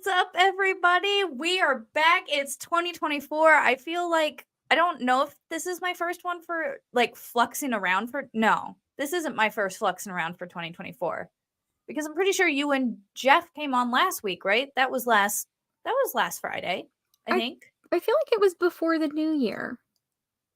What's up, everybody? We are back. It's 2024. I feel like I don't know if this is my first one for like fluxing around for. No, this isn't my first fluxing around for 2024 because I'm pretty sure you and Jeff came on last week, right? That was last Friday, I think. I feel like it was before the new year.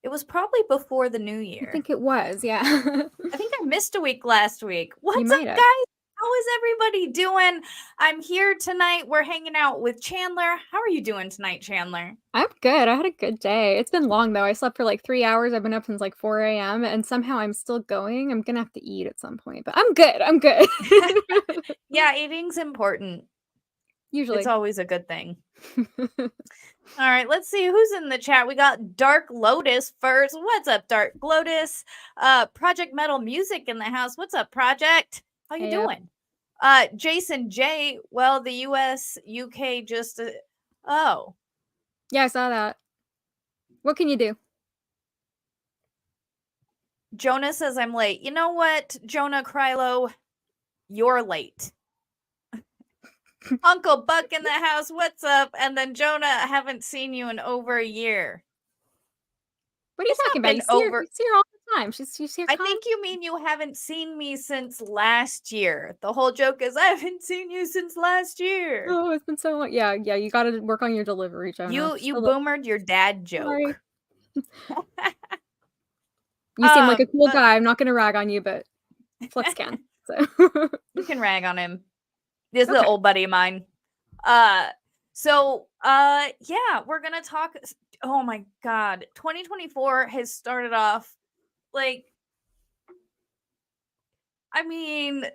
It was probably before the new I year. think it was, yeah. I think I missed a week last week. What's up, might have. guys? How is everybody doing? I'm here tonight. We're hanging out with Chandler. How are you doing tonight, Chandler? I'm good. I had a good day. It's been long though. I slept for like 3 hours. I've been up since like 4 a.m. and somehow I'm still going. I'm gonna have to eat at some point, but I'm good. I'm good. Yeah, eating's important. Usually. It's always a good thing. All right, let's see who's in the chat. We got Dark Lotus first. What's up, Dark Lotus? Project Metal Music in the house. What's up, Project? How you doing? Jason J. Well, the US, UK just oh. Yeah, I saw that. What can you do? Jonah says I'm late. You know what, Jonah Krylo? You're late. Uncle Buck in the house, what's up? And then Jonah, I haven't seen you in over a year. What are you talking about? You see her all the time. She's here. I think you mean you haven't seen me since last year. The whole joke is I haven't seen you since last year. Oh, it's been so long. Yeah, you got to work on your delivery, Jonah. You boomered your dad joke. You seem like a cool guy. I'm not going to rag on you, but Flux can. So you can rag on him. This is an old buddy of mine. Yeah, we're gonna talk. Oh my god, 2024 has started off like, I mean,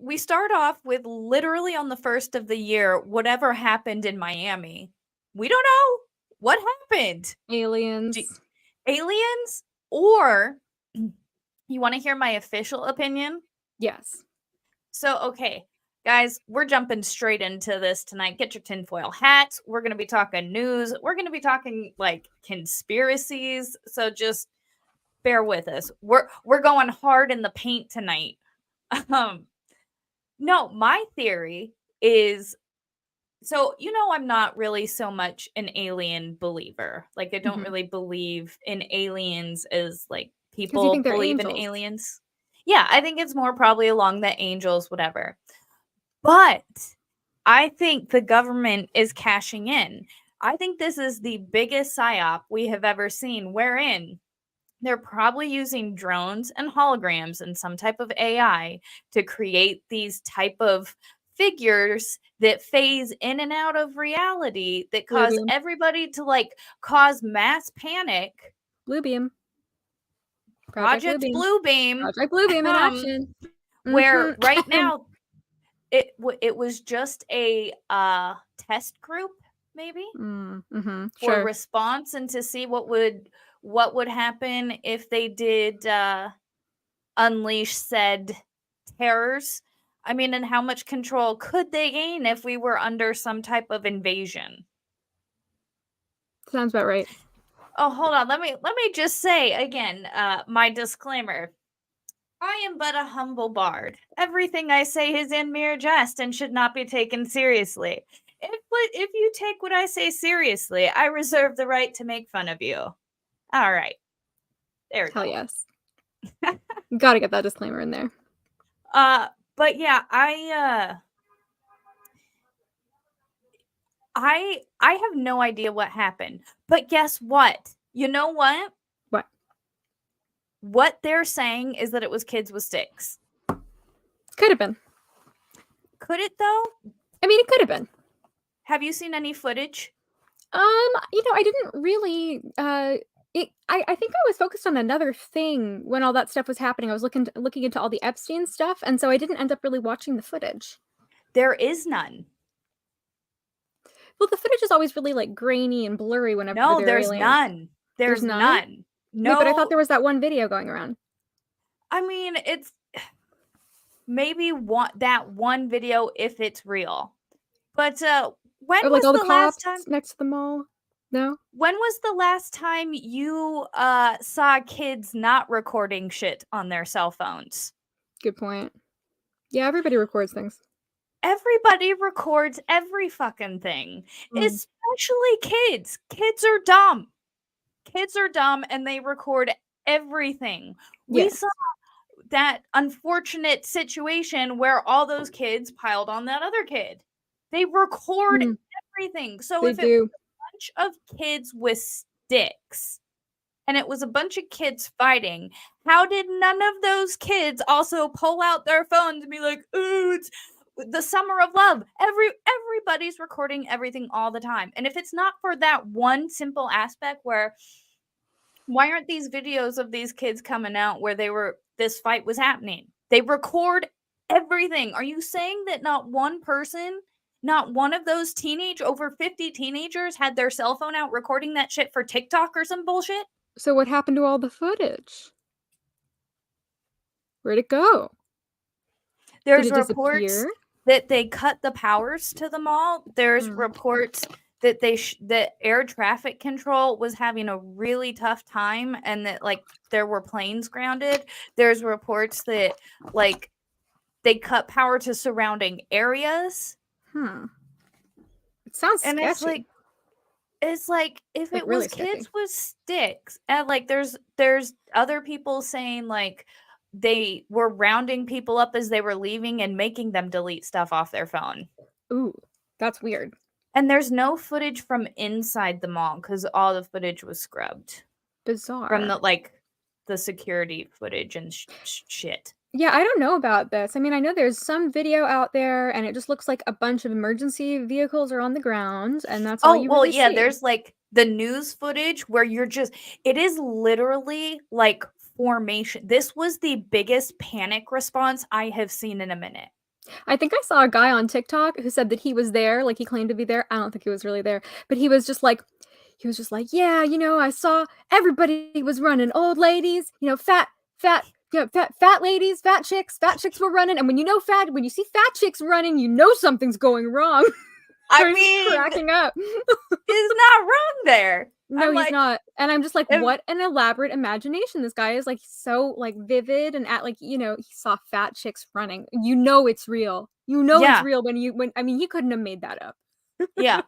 we start off with literally on the first of the year, whatever happened in Miami. We don't know what happened. Aliens. Aliens? Or you want to hear my official opinion? Yes. So, okay, guys, we're jumping straight into this tonight. Get your tinfoil hats. We're going to be talking news. We're going to be talking like conspiracies. So just bear with us. We're going hard in the paint tonight. No, my theory is, so I'm not really so much an alien believer. Like, I don't really believe in aliens as like people believe in aliens. Yeah, I think it's more probably along the angels, whatever. But I think the government is cashing in. I think this is the biggest psyop we have ever seen, wherein they're probably using drones and holograms and some type of AI to create these type of figures that phase in and out of reality that cause everybody to like cause mass panic. Bluebeam. Project Bluebeam. Project Bluebeam in action. Where right now it was just a test group, maybe, for response and to see what would happen if they did unleash said terrors. I mean, and how much control could they gain if we were under some type of invasion? Sounds about right. Oh, hold on. Let me just say again, my disclaimer. I am but a humble bard. Everything I say is in mere jest and should not be taken seriously. If you take what I say seriously, I reserve the right to make fun of you. All right. There we go. Hell yes. Gotta get that disclaimer in there. But yeah, I have no idea what happened. But guess what? You know what? What? What they're saying is that it was kids with sticks. Could have been. Could it though? I mean, it could have been. Have you seen any footage? I didn't really I think I was focused on another thing when all that stuff was happening. I was looking into all the Epstein stuff, and so I didn't end up really watching the footage. There is none. Well, the footage is always really like grainy and blurry whenever there's aliens. None. There's none. No, but I thought there was that one video going around. I mean, it's maybe that one video if it's real. But when was all the last time next to the mall? No. When was the last time you saw kids not recording shit on their cell phones? Good point. Yeah, everybody records things. everybody records every fucking thing, Mm. especially kids. Kids are dumb. Kids are dumb and they record everything. We saw Yes. that unfortunate situation where all those kids piled on that other kid. They record Mm. everything. So They if it was do. a bunch of kids with sticks and it was a bunch of kids fighting, how did none of those kids also pull out their phones and be like, "Ooh, it's the summer of love." Everybody's recording everything all the time. And if it's not for that one simple aspect where why aren't these videos of these kids coming out where this fight was happening? They record everything. Are you saying that not one person, not one of those over 50 teenagers had their cell phone out recording that shit for TikTok or some bullshit? So what happened to all the footage? Where'd it go? Did There's it reports disappear? that they cut the powers to the mall. There's Mm. reports that that air traffic control was having a really tough time and that like there were planes grounded. There's reports that like they cut power to surrounding areas. Hmm. It sounds And sketchy. it's like if Like, it really was sketchy. kids with sticks and like there's other people saying like they were rounding people up as they were leaving and making them delete stuff off their phone. Ooh, that's weird. And there's no footage from inside the mall because all the footage was scrubbed from Bizarre. the security footage and shit. Yeah, I don't know about this. I mean, I know there's some video out there, and it just looks like a bunch of emergency vehicles are on the ground, and that's all Oh, you well, really yeah, see. there's like the news footage where it is literally like formation. This was the biggest panic response I have seen in a minute. I think I saw a guy on TikTok who said that he was there, like, he claimed to be there. I don't think he was really there, but he was just like, "Yeah, I saw everybody was running, old ladies, fat ladies, fat chicks were running, and when you see fat chicks running, you know something's going wrong." I I was just mean, cracking up. is not wrong there. No, I'm he's like, not, and I'm just like, if, "What an elaborate imagination this guy is," like, so, like, vivid and at, like, he saw fat chicks running. You know it's real. You know it's yeah, real when I mean, he couldn't have made that up. yeah.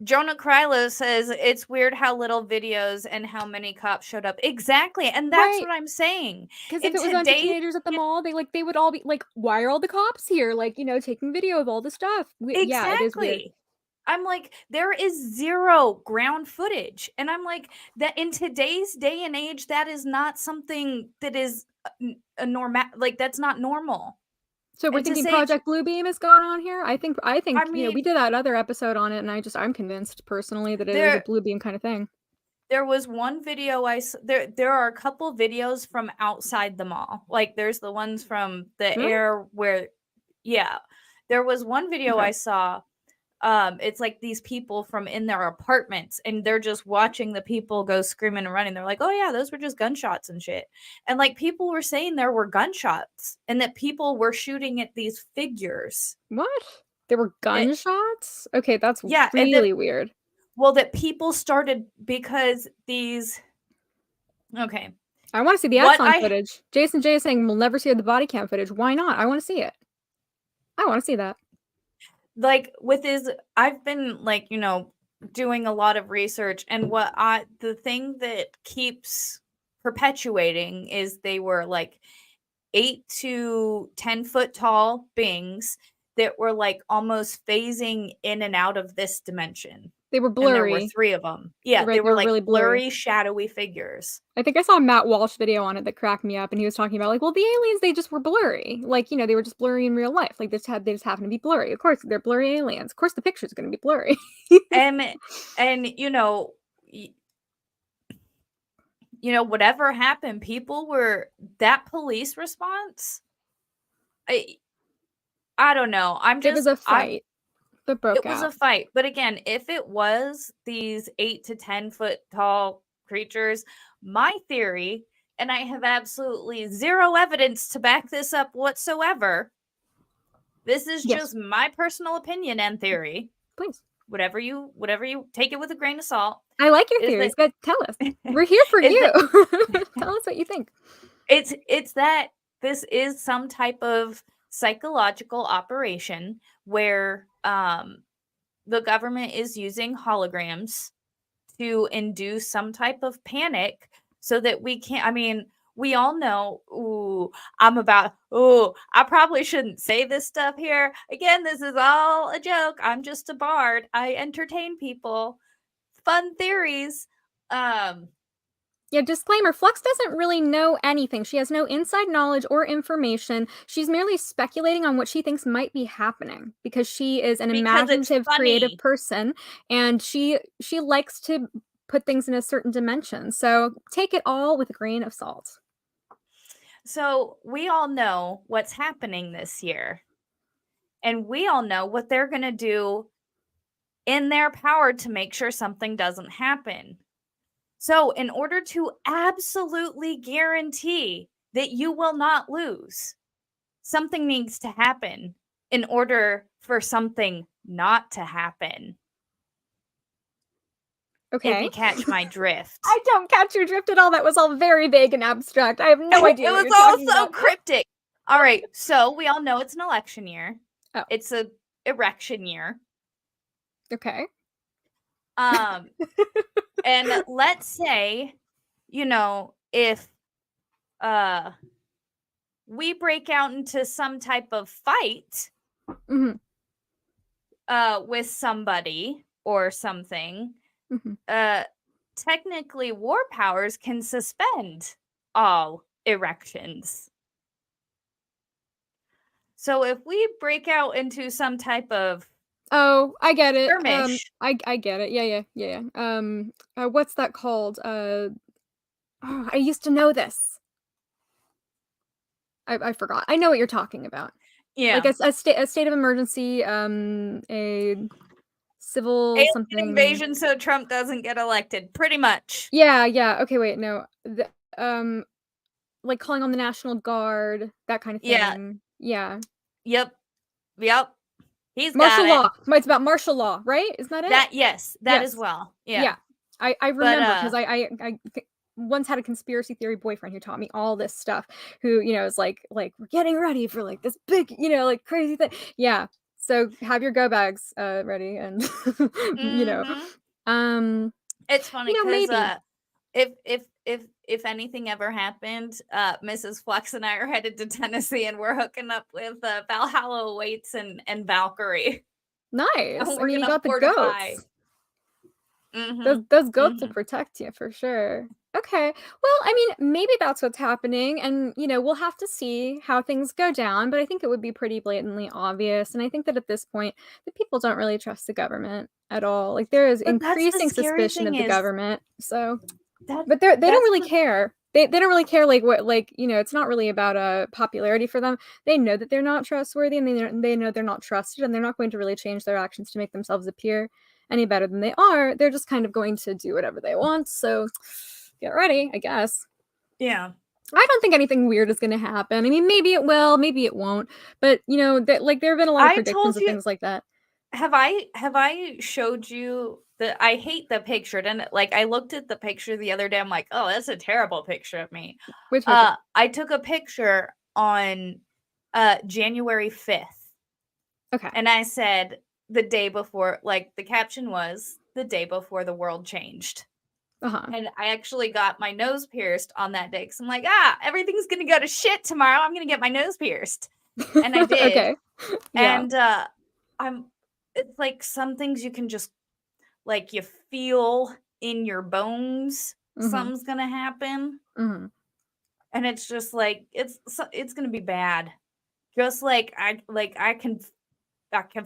Jonah Krylo says it's weird how little videos and how many cops showed up. Exactly. And that's Right. what I'm saying. Because if In it was a bunch of today's teenagers at the mall, they would all be like, "Why are all the cops here?" Like, taking video of all the stuff. Yeah, it is weird. exactly. I'm like, there is zero ground footage. And I'm like, that in today's day and age, that is not something that is a normal, like, that's not normal. So we're And to thinking say, Project Bluebeam is going on here? I think, I we mean, did that other episode on it, and I'm convinced personally that it is a there, Bluebeam kind of thing. there was one video there are a couple videos from outside the mall. Like there's the ones from the Really? air where yeah. There was one video Okay. I saw. It's like these people from in their apartments and they're just watching the people go screaming and running. They're like, "Oh yeah, those were just gunshots and shit." And like people were saying there were gunshots and that people were shooting at these figures. What? There were It, gunshots? Okay, that's yeah, and that really weird. that people started because these okay. I wanna see the What Axon I footage. Jason J is saying we'll never see the body cam footage. Why not? I wanna see it. I wanna see that. like with his I've been like, doing a lot of research and the thing that keeps perpetuating is they were like 8 to 10-foot tall beings that were like almost phasing in and out of this dimension. They were And there were blurry. 3 of them. Yeah, Right, they they were were like really blurry. blurry, shadowy figures. I think I saw a Matt Walsh video on it that cracked me up, and he was talking about, like, well, the aliens, they just were blurry. Like, they were just blurry in real life. Like, they just happen to be blurry. Of course, they're blurry aliens. Of course, the picture's gonna be blurry. And whatever happened, people were that police response. I I don't know. It was a fight that broke It was a out. fight. But again, if it was these 8 to 10-foot tall creatures, my theory, and I have absolutely zero evidence to back this up whatsoever. This is Yes, just my personal opinion and theory. please. Whatever you take it with a grain of salt. I like your Is that theories, but tell us. We're here for is you. that Tell us what you think. it's that this is some type of psychological operation where the government is using holograms to induce some type of panic so that we can't. I mean, we all know, I probably shouldn't say this stuff here. Again, this is all a joke. I'm just a bard. I entertain people. Fun theories. Yeah, disclaimer, Flux doesn't really know anything. She has no inside knowledge or information. She's merely speculating on what she thinks might be happening because she is an Because it's imaginative, creative funny. person, and she likes to put things in a certain dimension. So take it all with a grain of salt. So we all know what's happening this year. And we all know what they're going to do in their power to make sure something doesn't happen. So, in order to absolutely guarantee that you will not lose, something needs to happen in order for something not to happen. If Okay. you catch my drift. I don't catch your drift at all. That was all very vague and abstract. I have no idea It what was you're all talking so about. cryptic. All right, so we all know it's an election year. Oh. It's a erection year. Okay. And let's say, if we break out into some type of fight with somebody or something, technically war powers can suspend all erections. So if we break out into some type of Oh, I get it. skirmish, I get it. Yeah. What's that called? Oh, I used to know this. I forgot. I know what you're talking about. yeah, Like a state of emergency, a civil alien something. invasion so Trump doesn't get elected, pretty much. Yeah. Okay, wait, no. Like calling on the National Guard, that kind of Yeah. thing. Yeah. Yep. He's got Martial it. law. It's about martial law, right? Isn't that it? Yes, that as well. Yeah. I remember because I once had a conspiracy theory boyfriend who taught me all this stuff, who, is like we're getting ready for like this big, like crazy thing. Yeah. So have your go bags ready and It's funny because maybe. if anything ever happened, Mrs. Flux and I are headed to Tennessee and we're hooking up with Valhalla Awaits and Valkyrie. Nice. And I we're mean, you gonna got the fortify. goats. Those goats will protect you for sure. Okay. Well, I mean, maybe that's what's happening, and we'll have to see how things go down, but I think it would be pretty blatantly obvious, and I think that at this point, the people don't really trust the government at all. Like there is But that's the increasing scary suspicion thing of the is government. So but they don't that's really care. They don't really care like what it's not really about popularity for them. They know that they're not trustworthy, and they know they're not trusted, and they're not going to really change their actions to make themselves appear any better than they are. They're just kind of going to do whatever they want. So get ready, I guess. Yeah. I don't think anything weird is going to happen. I mean, maybe it will, maybe it won't. But that like there have been a lot of predictions of things like that. Have I showed you the? I hate the picture. And like I looked at the picture the other day. I'm like, oh, that's a terrible picture of me. Which picture? I took a picture on January 5th. Okay. And I said the day before, like the caption was the day before the world changed. And I actually got my nose pierced on that day because I'm like, everything's gonna go to shit tomorrow. I'm gonna get my nose pierced, and I did. Okay. And it's like some things you can just like you feel in your bones something's gonna happen, and it's just like it's gonna be bad. Just like I can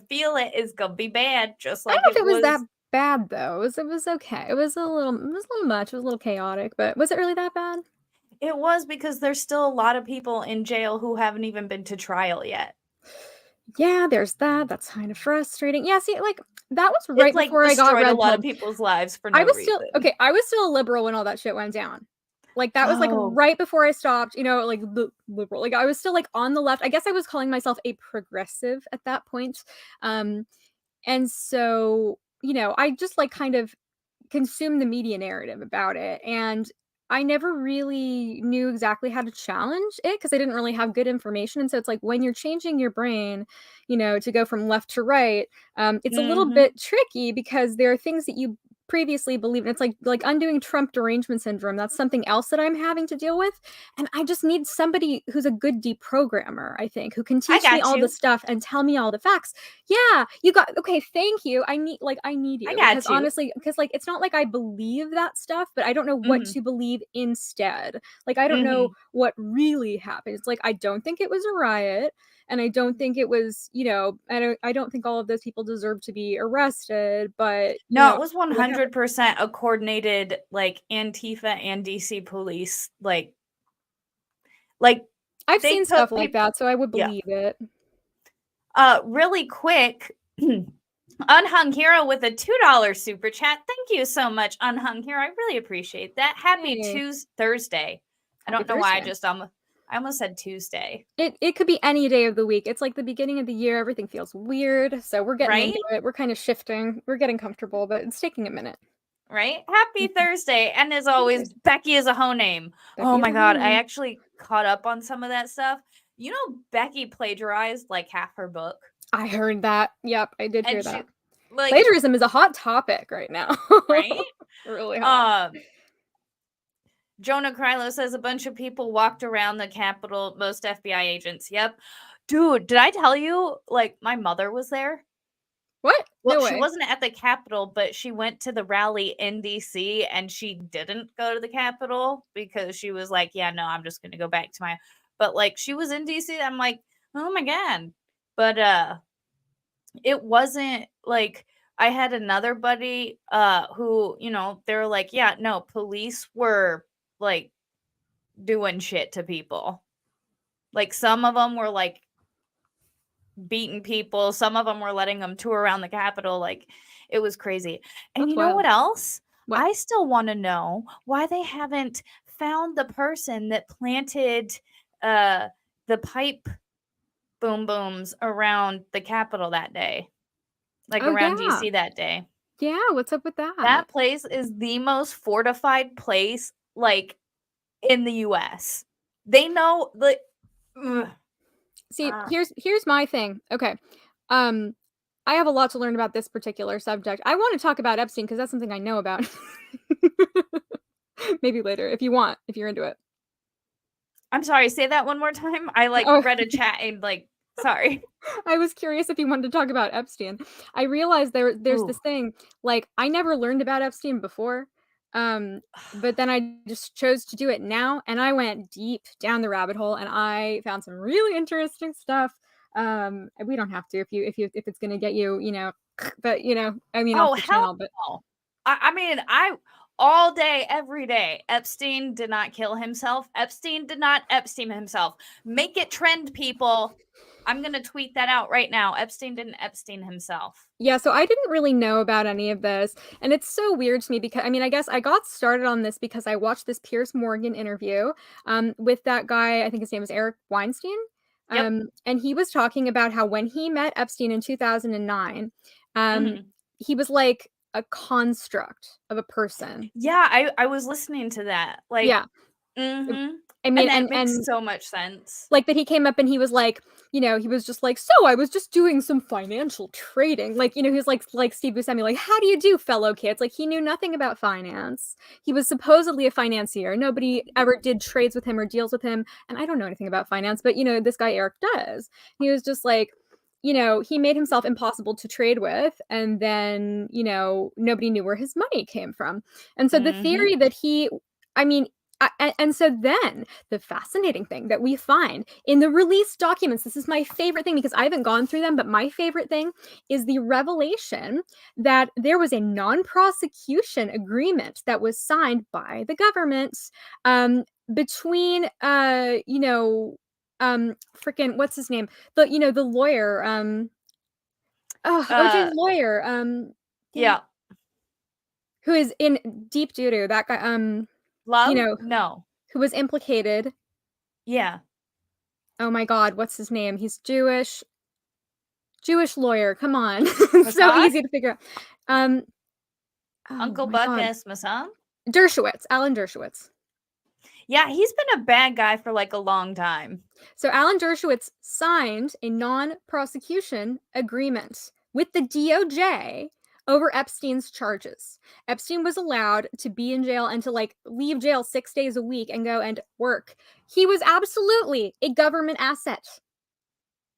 feel it is gonna be bad. Just I like don't know if it it was that was. bad though. It was okay. It was a little much. It was a little chaotic, but was it really that bad? It was because there's still a lot of people in jail who haven't even been to trial yet. Yeah, there's that. That's kind of frustrating. Yeah, see, like that was right Like before I got destroyed a red lot of pilled. people's lives for I no was reason. I was still a liberal when all that shit went down. Like that was like Oh. right before I stopped, like the liberal. Like I was still like on the left. I guess I was calling myself a progressive at that point. And so, I just like kind of consumed the media narrative about it. And I never really knew exactly how to challenge it because I didn't really have good information, and so it's like when you're changing your brain, to go from left to right, it's a little Mhm. bit tricky because there are things that you previously believed. It's like undoing Trump derangement syndrome. That's something else that I'm having to deal with, and I just need somebody who's a good deprogrammer, I think, who can I teach me got all the you. stuff and tell me all the facts. Yeah, you got okay, thank you. I need I you because got you. honestly, because like it's not like I believe that stuff, but I don't know what Mhm. to believe instead. Like I don't know Mhm. what really happened. It's like I don't think it was a riot, and I don't think it was, I don't think all of those people deserve to be arrested, but No, it was what happened? 100% a coordinated, like, Antifa and DC police, like, I've they seen took stuff like people. that, so I would Yeah. believe it. Really quick, Unhung Hero with a $2 super chat. Thank you so much, Unhung Hero. I really appreciate that. Happy Hey, Thursday. I happy don't know why Thursday. I almost said Tuesday, It could be any day of the week. It's like the beginning of the year, everything feels weird, so we're getting right? into it. We're kind of shifting. We're getting comfortable, but it's taking a minute. Right? Happy Mhm. Thursday. And as Happy always, Thursday. Becky is a hoe name. Oh Becky is my a whole god, I name. actually caught up on some of that stuff. Becky plagiarized like half her book. I heard that. Yep, I did hear And that. she like, Plagiarism is a hot topic right now. right? Really hot. Um Jonah Krylo says a bunch of people walked around the Capitol, most FBI agents. Yep. Dude, did I tell you, like, my mother was there? What? Well, No she way. wasn't at the Capitol, but she went to the rally in DC and she didn't go to the Capitol because she was like, yeah, no, I'm just going to go back to my. But like, she was in DC. I'm like, oh my God. But it wasn't like I had another buddy who, they're like, yeah, no, police were like doing shit to people. Like some of them were like beating people, some of them were letting them tour around the Capitol. Like it was crazy. And That's you know wild. what else? What? I still want to know why they haven't found the person that planted uh the pipe boom booms around the Capitol that day, like Oh, around yeah. DC that day. Yeah, what's up with that? That place is the most fortified place like in the US. They know the ugh, See, uh, here's my thing. Okay. Um, I have a lot to learn about this particular subject. I wanna talk about Epstein because that's something I know about. Maybe later if you want, if you're into it. I'm sorry, say that one more time. I like Oh, read a chat and like sorry. I was curious if you wanted to talk about Epstein. I realized there's Ooh. this thing, like, I never learned about Epstein before, but then I just chose to do it now, and I went deep down the rabbit hole, and I found some really interesting stuff. We don't have to if it's gonna get you, but, I mean, off Oh, the hell channel, but no. I mean, I all day, every day. Epstein did not kill himself. Epstein did not Epstein himself. Make it trend, people. I'm gonna tweet that out right now. Epstein didn't Epstein himself. yeah, so I didn't really know about any of this, and it's so weird to me because I mean, I guess I got started on this because I watched this Piers Morgan interview, with that guy, I think his name is Eric Weinstein, Yep. and he was talking about how when he met Epstein in 2009, Mhm. he was like a construct of a person. Yeah, I was listening to that. Like, Yeah, mhm. I And mean, that makes and so much sense. like, that he came up and he was like, he was just like, "So, I was just doing some financial trading." Like, he was like Steve Buscemi, like, "How do you do, fellow kids?" Like, he knew nothing about finance. He was supposedly a financier. Nobody ever did trades with him or deals with him, and I don't know anything about finance, but, this guy Eric does. He was just like, he made himself impossible to trade with, and then, nobody knew where his money came from. And so the Mhm. theory that I mean, and so then the fascinating thing that we find in the released documents, this is my favorite thing because I haven't gone through them, but my favorite thing is the revelation that there was a non-prosecution agreement that was signed by the government, between freaking what's his name, the lawyer, OJ's Uh lawyer, damn, yeah. who is in deep doo doo, that guy, you Love? know No. who was implicated. Yeah. Oh my god, what's his name? He's Jewish. Jewish lawyer, come on. It's so Mossad? easy to figure out. Um, oh Uncle my Buck god. asked Masson? Dershowitz, Alan Dershowitz. Yeah, he's been a bad guy for like a long time. So Alan Dershowitz signed a non-prosecution agreement with the DOJ over Epstein's charges. Epstein was allowed to be in jail and to like leave jail 6 days a week and go and work. He was absolutely a government asset.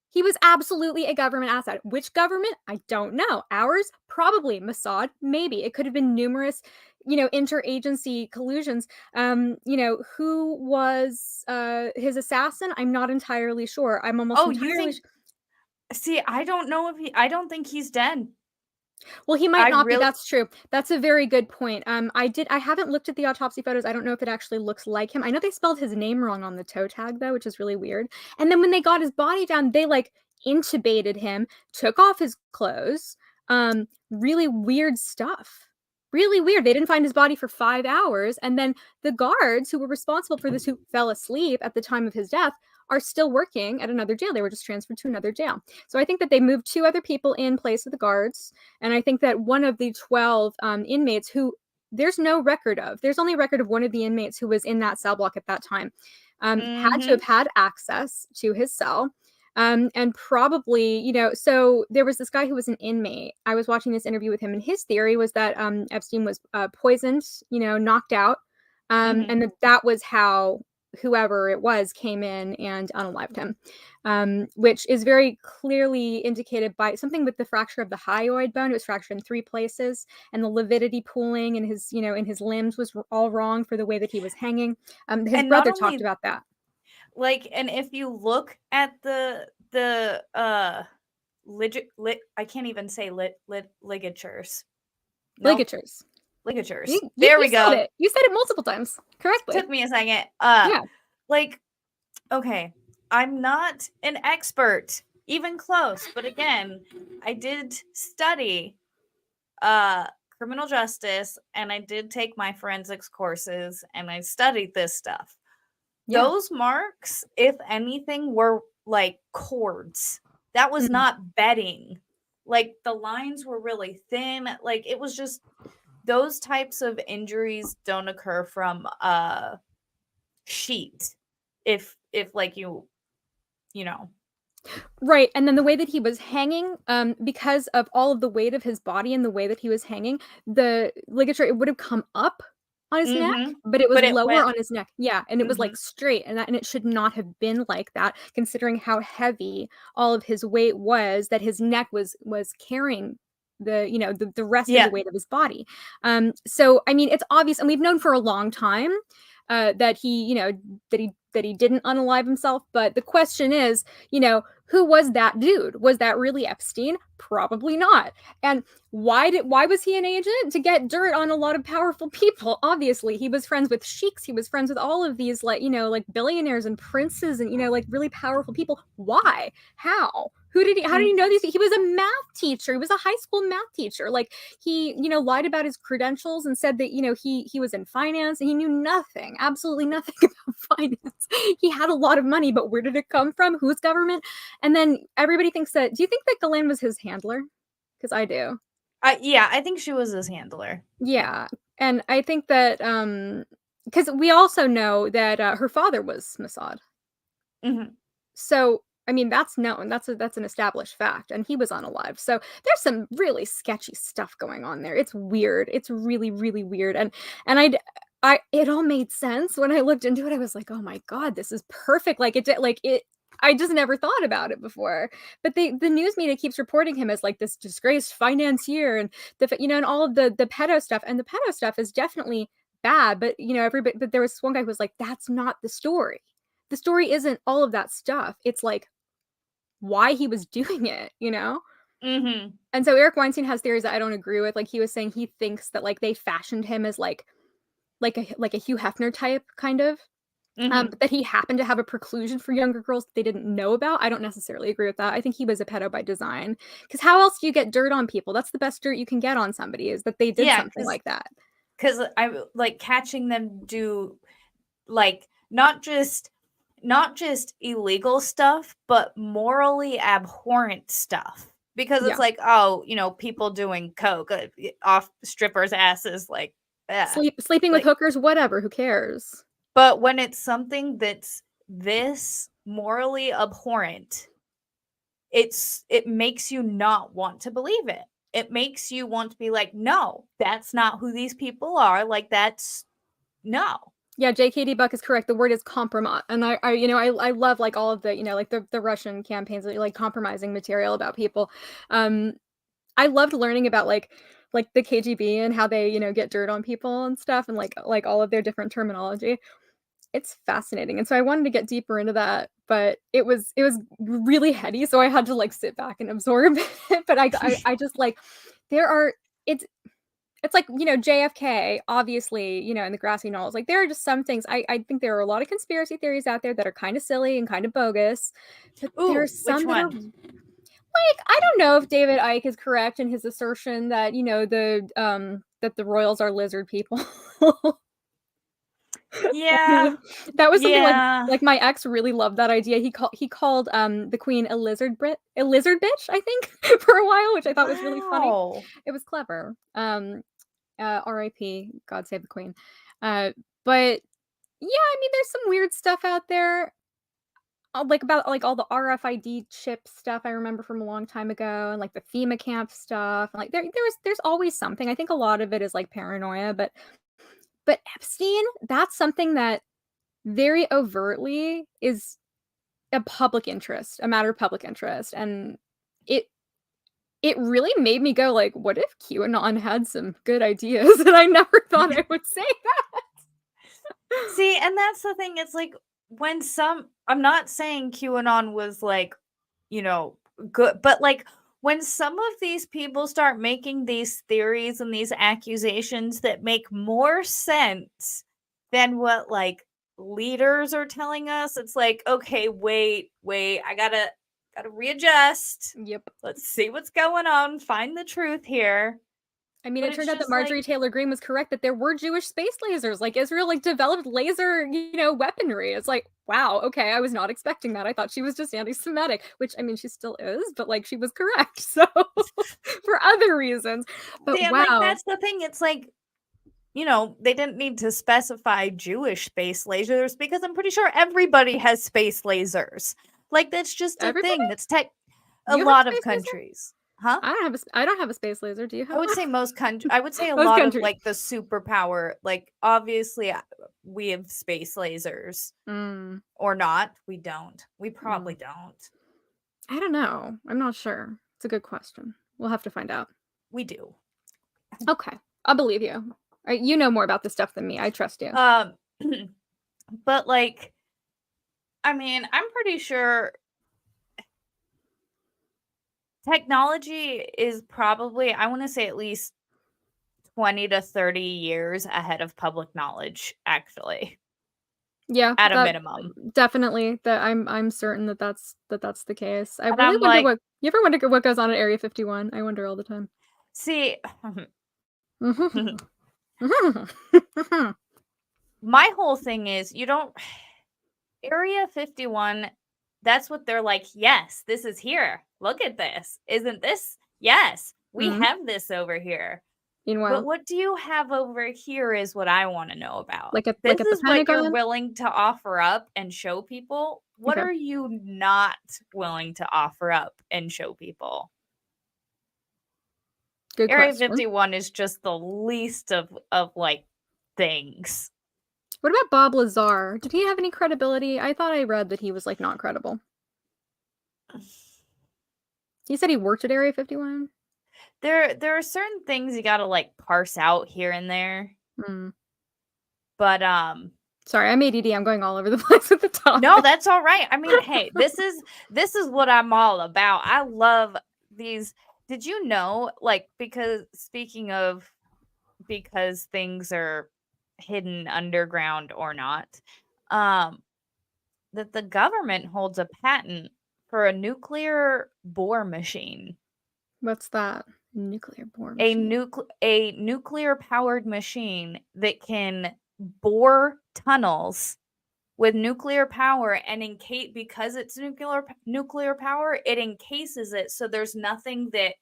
He was absolutely a government asset. Which government? I don't know. Ours? Probably. Mossad? Maybe. It could have been numerous, interagency collusions. Who was his assassin? I'm not entirely sure. I'm almost Oh, you entirely think? See, I don't know if I don't think he's dead. Well, he might I not be. really. That's true. That's a very good point. I haven't looked at the autopsy photos. I don't know if it actually looks like him. I know they spelled his name wrong on the toe tag though, which is really weird. And then when they got his body down, they like intubated him, took off his clothes. Really weird stuff. Really weird. They didn't find his body for 5 hours, and then the guards who were responsible for this, who fell asleep at the time of his death, are still working at another jail. They were just transferred to another jail. So I think that they moved 2 other people in place of the guards. And I think that one of the 12 inmates who there's no record of, there's only a record of one of the inmates who was in that cell block at that time, had to have had access to his cell. And probably, so there was this guy who was an inmate. I was watching this interview with him, and his theory was that Epstein was poisoned, knocked out. And that was how whoever it was came in and unalived him, which is very clearly indicated by something with the fracture of the hyoid bone. It was fractured in 3 places, and the lividity pooling in his, in his limbs was all wrong for the way that he was hanging. His And not brother talked only about that. like, and if you look at the I can't even say ligatures. Nope. Ligatures. Ligatures. You There we said go. it. You said it multiple times correctly. Took me a second. Yeah. Like, okay, I'm not an expert, even close, but again, I did study criminal justice, and I did take my forensics courses, and I studied this stuff. Yeah. Those marks, if anything, were like cords. That was not bedding. Like, the lines were really thin. Like, it was just, those types of injuries don't occur from sheet. If like you know. Right. And then the way that he was hanging, because of all of the weight of his body and the way that he was hanging, the ligature, it would have come up on his neck, but it was lower on his neck. Yeah. And it was like straight, and it should not have been like that, considering how heavy all of his weight was, that his neck was carrying the rest of the weight of his body. So I mean, it's obvious, and we've known for a long time that he didn't unalive himself. But the question is, who was that dude? Was that really Epstein? Probably not. And why was he an agent? To get dirt on a lot of powerful people. Obviously, he was friends with sheiks. He was friends with all of these like billionaires and princes and like really powerful people. Why? How? How did he know these? He was a math teacher. He was a high school math teacher. Like, he, lied about his credentials and said that, he was in finance, and he knew nothing, absolutely nothing about finance. He had a lot of money, but where did it come from? Whose government? And then everybody thinks that, do you think that Ghislaine was his handler? Because I do. Yeah, I think she was his handler. Yeah. And I think that, because we also know that her father was Mossad. So I mean, that's known. That's an established fact, and he was unalive. So there's some really sketchy stuff going on there. It's weird. It's really, really weird. And it all made sense when I looked into it. I was like, oh my god, this is perfect. I just never thought about it before. But the news media keeps reporting him as like this disgraced financier, and and all of the pedo stuff. And the pedo stuff is definitely bad. But but there was one guy who was like, that's not the story. The story isn't all of that stuff. It's like why he was doing it, And so Eric Weinstein has theories that I don't agree with. Like, he was saying he thinks that like they fashioned him as like a Hugh Hefner type kind of. But that he happened to have a preclusion for younger girls that they didn't know about. I don't necessarily agree with that. I think he was a pedo by design. Because how else do you get dirt on people? That's the best dirt you can get on somebody, is that they did something like that. Because I like catching them do like not just illegal stuff, but morally abhorrent stuff. Because it's like, oh, people doing coke off strippers' asses, like sleeping with hookers, whatever. Who cares? But when it's something that's this morally abhorrent, it makes you not want to believe it. It makes you want to be like, no, that's not who these people are. Like, that's no. Yeah, JKD Buck is correct. The word is compromise, and I love like all of the like the Russian campaigns that like compromising material about people. Um, I loved learning about like the KGB and how they get dirt on people and stuff, and like all of their different terminology. It's fascinating, and so I wanted to get deeper into that, but it was really heady, so I had to, like, sit back and absorb it, but I just, like there are it's it's like, JFK, obviously, in the grassy knolls, like, there are just some things I think there are a lot of conspiracy theories out there that are kinda silly and kinda bogus, but there are Ooh, which some that are one? like, I don't know if David Icke is correct in his assertion that, that the royals are lizard people. Yeah. That was something Yeah. like my ex really loved that idea. He called, the queen a lizard bitch, I think, for a while, which I thought was really funny. Wow. It was clever. RIP, God save the queen. Uh, but yeah, I mean, there's some weird stuff out there, like, about, like, all the RFID chip stuff I remember from a long time ago, and, like, the FEMA camp stuff, and, like, there's always something. I think a lot of it is, like, paranoia, but Epstein, that's something that very overtly is a matter of public interest, and it it really made me go like, "What if QAnon had some good ideas?" And I never thought I would say that. See, and that's the thing. It's like when I'm not saying QAnon was like, you know, good, but like when some of these people start making these theories and these accusations that make more sense than what like leaders are telling us, it's like, okay, wait, I gotta readjust. Yep. Let's see what's going on, find the truth here. I mean, But it it's turned out that just like, Marjorie Taylor Greene was correct that there were Jewish space lasers, like, Israel, like, developed laser, weaponry. It's like, wow, okay, I was not expecting that. I thought she was just anti-Semitic, which, I mean, she still is, but, like, she was correct, so for other reasons. But see, and like wow. that's the thing. It's like, they didn't need to specify Jewish space lasers because I'm pretty sure everybody has space lasers. Like that's just a Everybody? thing. That's tech a You have a lot of space laser? countries. Huh? I don't have a space laser. Do you I have would one? say I would say a Most lot of countries. like the superpower, like obviously we have space lasers Mm, or not. We don't. We mm. probably don't. I don't know. I'm not sure. It's a good question. We'll have to find out. We do. Okay. I'll believe you. You know more about this stuff than me. I trust you. Um but like I mean, I'm pretty sure technology is probably, I want to say at least 20 to 30 years ahead of public knowledge, actually, Yeah, at a that minimum. definitely that I'm certain that that's the case. I And really I'm wonder like, what you ever wonder what goes on at Area 51? I wonder all the time. see, Mhm. my whole thing is you don't, Area 51, that's what they're like, yes, this is here. Look at this. Isn't this? Yes, we Mhm. have this over here. But Meanwhile, what do you have over here is what I wanna know about. like This at the is what you're Pentagon? willing to offer up and show people. What Okay, are you not willing to offer up and show people? good Area question. 51 is just the least of, like, things. What about Bob Lazar? Did he have any credibility? I thought I read that he was, like, not credible. He said he worked at Area 51? There are certain things you gotta, like, parse out here and there, Mm. but, Sorry, I'm ADD, I'm going all over the place with the no, topic. that's alright. I mean, hey, this is what I'm all about. I love these. Did you know, like, because speaking of because things are hidden underground or not, um, that the government holds a patent for a nuclear bore machine. What's that? Nuclear war A machine. nuclear powered machine that can bore tunnels with nuclear power and encase because it's nuclear power, it encases it so there's nothing that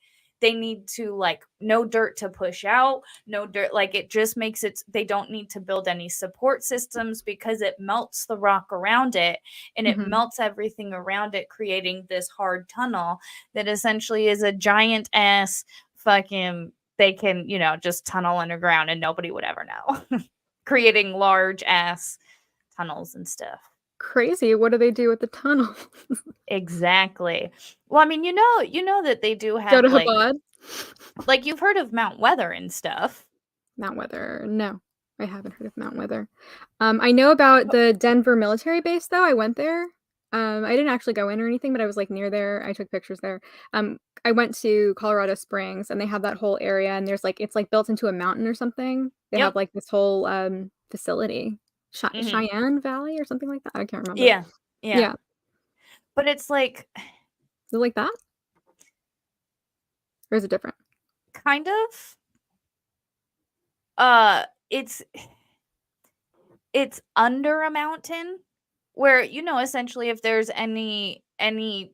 they need to like no dirt to push out, no dirt, like it just makes it, they don't need to build any support systems because it melts the rock around it and it Mhm. melts everything around it, creating this hard tunnel that essentially is a giant ass fucking, they can, you know, just tunnel underground and nobody would ever know. Creating large ass tunnels and stuff. Crazy. What do they do with the tunnel? Exactly. Well, I mean, you know that they do Go have to Habad? like you've heard of Mount Weather and stuff. Mount Weather. No, I haven't heard of Mount Weather. I know about the Denver military base, though. I went there. I didn't actually go in or anything, but I was, like, near there. I took pictures there. I went to Colorado Springs, and they have that whole area, and there's, like it's, like, built into a mountain or something. They have, Yep. like, this whole, facility. Mhm. Cheyenne Valley or something like that? I can't remember. Yeah. Yeah. Yeah. But it's like Is it like that? Or is it different? kind of uh it's it's under a mountain where, you know, essentially if there's any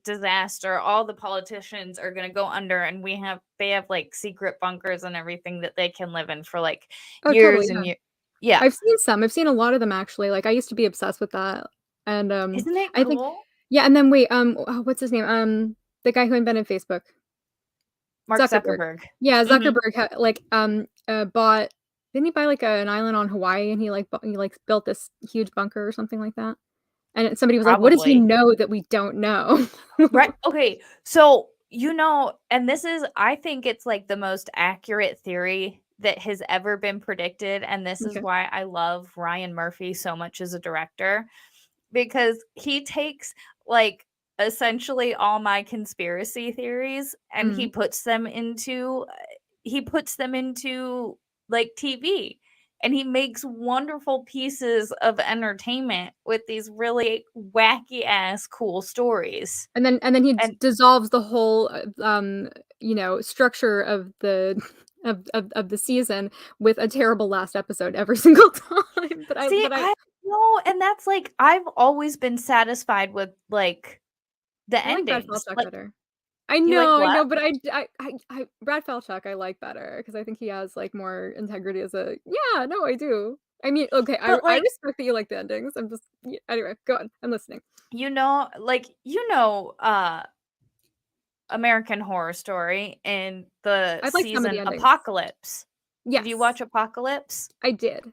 disaster, all the politicians are going to go under, and they have like secret bunkers and everything that they can live in for like Oh, totally, years and yeah. years. Yeah. I've seen some. I've seen a lot of them, actually. Like, I used to be obsessed with that, and, Isn't it I think cool? yeah, and then wait, what's his name? The guy who invented Facebook. Mark Zuckerberg. Zuckerberg. Yeah, Mhm. Zuckerberg like, bought didn't he buy, like, an island on Hawaii, and he, like, built this huge bunker or something like that? And somebody was like, "What does he Probably. know that we don't know?" Right. Okay. So, and this is, I think it's like the most accurate theory that has ever been predicted. And this is Okay. why I love Ryan Murphy so much as a director, because he takes like essentially all my conspiracy theories and Mm. he puts them into like TV, and he makes wonderful pieces of entertainment with these really wacky ass cool stories. And then he And dissolves the whole, structure of the of the season with a terrible last episode every single time, see, but I I know, and that's like I've always been satisfied with like the I like Brad endings. Falchuk Like, better. you like I what? know, but Brad Falchuk I like better because I think he has, like, more integrity as a yeah, no, I do. I mean, okay, But I like, respect that you like the endings, I'm just anyway, go on, I'm listening. American Horror Story and the I like some of the season endings. Apocalypse. Did you Yes, watch Apocalypse? I did.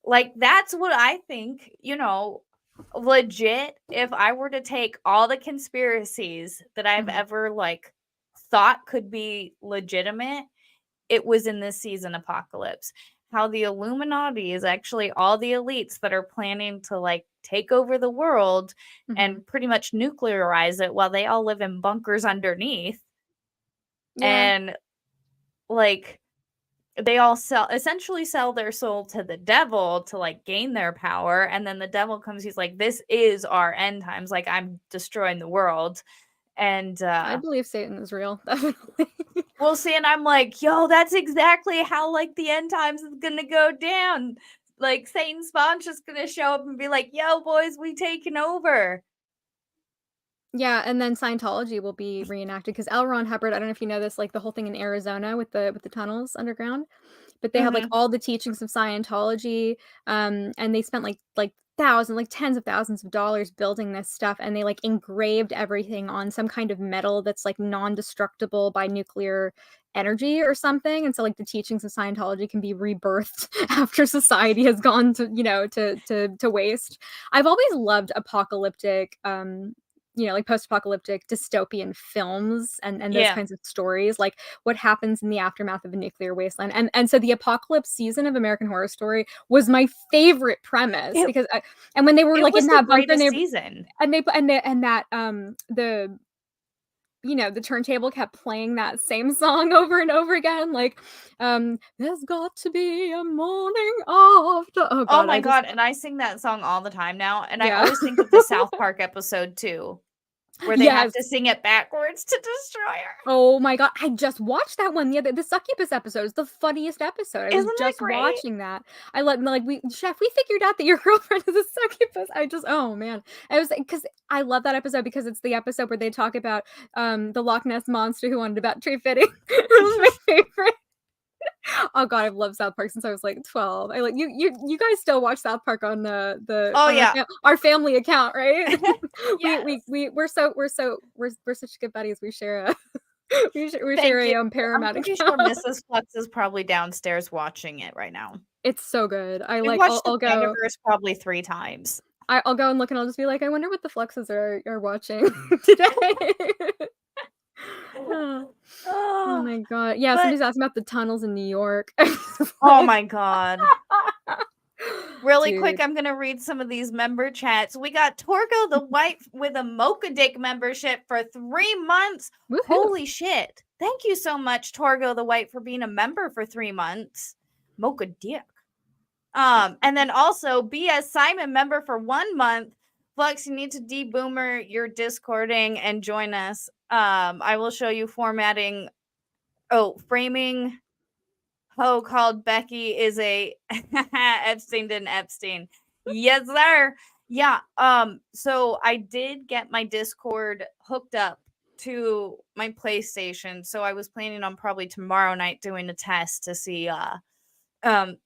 Like, that's what I think, legit, if I were to take all the conspiracies that I've Mhm, ever, like, thought could be legitimate, it was in this season Apocalypse. How the Illuminati is actually all the elites that are planning to, like, take over the world mhm. and pretty much nuclearize it while they all live in bunkers underneath, Yeah, and, like, they all sell their soul to the devil to like gain their power, and then the devil comes, he's like, this is our end times, like I'm destroying the world. And I believe Satan is real, definitely. we'll see, and I'm like, yo, that's exactly how like the end times is gonna go down. Like Satan's spawn's just gonna show up and be like, yo boys, we taking over. Yeah, and then Scientology will be reenacted because L. Ron Hubbard I don't know if you know this, like, the whole thing in Arizona with the tunnels underground? But they have, like, Hmm. all the teachings of Scientology, and they spent, like, thousands, like, tens of thousands of dollars building this stuff, and they, like, engraved everything on some kind of metal that's, like, non-destructible by nuclear energy or something, and so, like, the teachings of Scientology can be rebirthed after society has gone to, to waste. I've always loved apocalyptic, like, post-apocalyptic dystopian films and those Yeah. kinds of stories, like, what happens in the aftermath of a nuclear wasteland. And so the apocalypse season of American Horror Story was my favorite premise it because and when they were it like in was the that bunker and greatest they season. and that the turntable kept playing that same song over and over again, like, there's got to be a morning after. Oh Oh god, my I just god, and I sing that song all the time now, and I yeah. always think of the South Park episode too. where they have Yes. to sing it backwards to destroy her. Oh my god, I just watched that one the succubus episode is the funniest episode. I was Isn't that just great? watching that. I like, we chef, we figured out that your girlfriend is a succubus. Oh man. I was because I love that episode because it's the episode where they talk about the Loch Ness monster who wanted about tree fitting. It was my favorite. Oh god, I've loved South Park since I was like 12. I like you guys still watch South Park on Oh on yeah. our family account, right? Yes. We're such good buddies. We share a we Thank share you. a I'm Paramount pretty sure account. Mrs. Flux is probably downstairs watching it right now. It's so good. We've watched the Spandiverse probably 3 times. I'll go and look and I'll just be like, I wonder what the Fluxes are watching today. Oh Oh, my god. Yeah, but somebody's asking about the tunnels in New York. oh my god. Really quick, Dude. I'm gonna read some of these member chats. We got Torgo the White with a Mocha Dick membership for 3 months. Woohoo. Holy shit. Thank you so much, Torgo the White, for being a member for 3 months. Mocha Dick. And then also BS Simon member for 1 month. Flux, you need to deboomer your Discording and join us. I will show you formatting. Oh, framing hoe called Becky is a Epstein didn't Epstein. Yes, sir. Yeah. So I did get my Discord hooked up to my PlayStation. So I was planning on probably tomorrow night doing a test to see um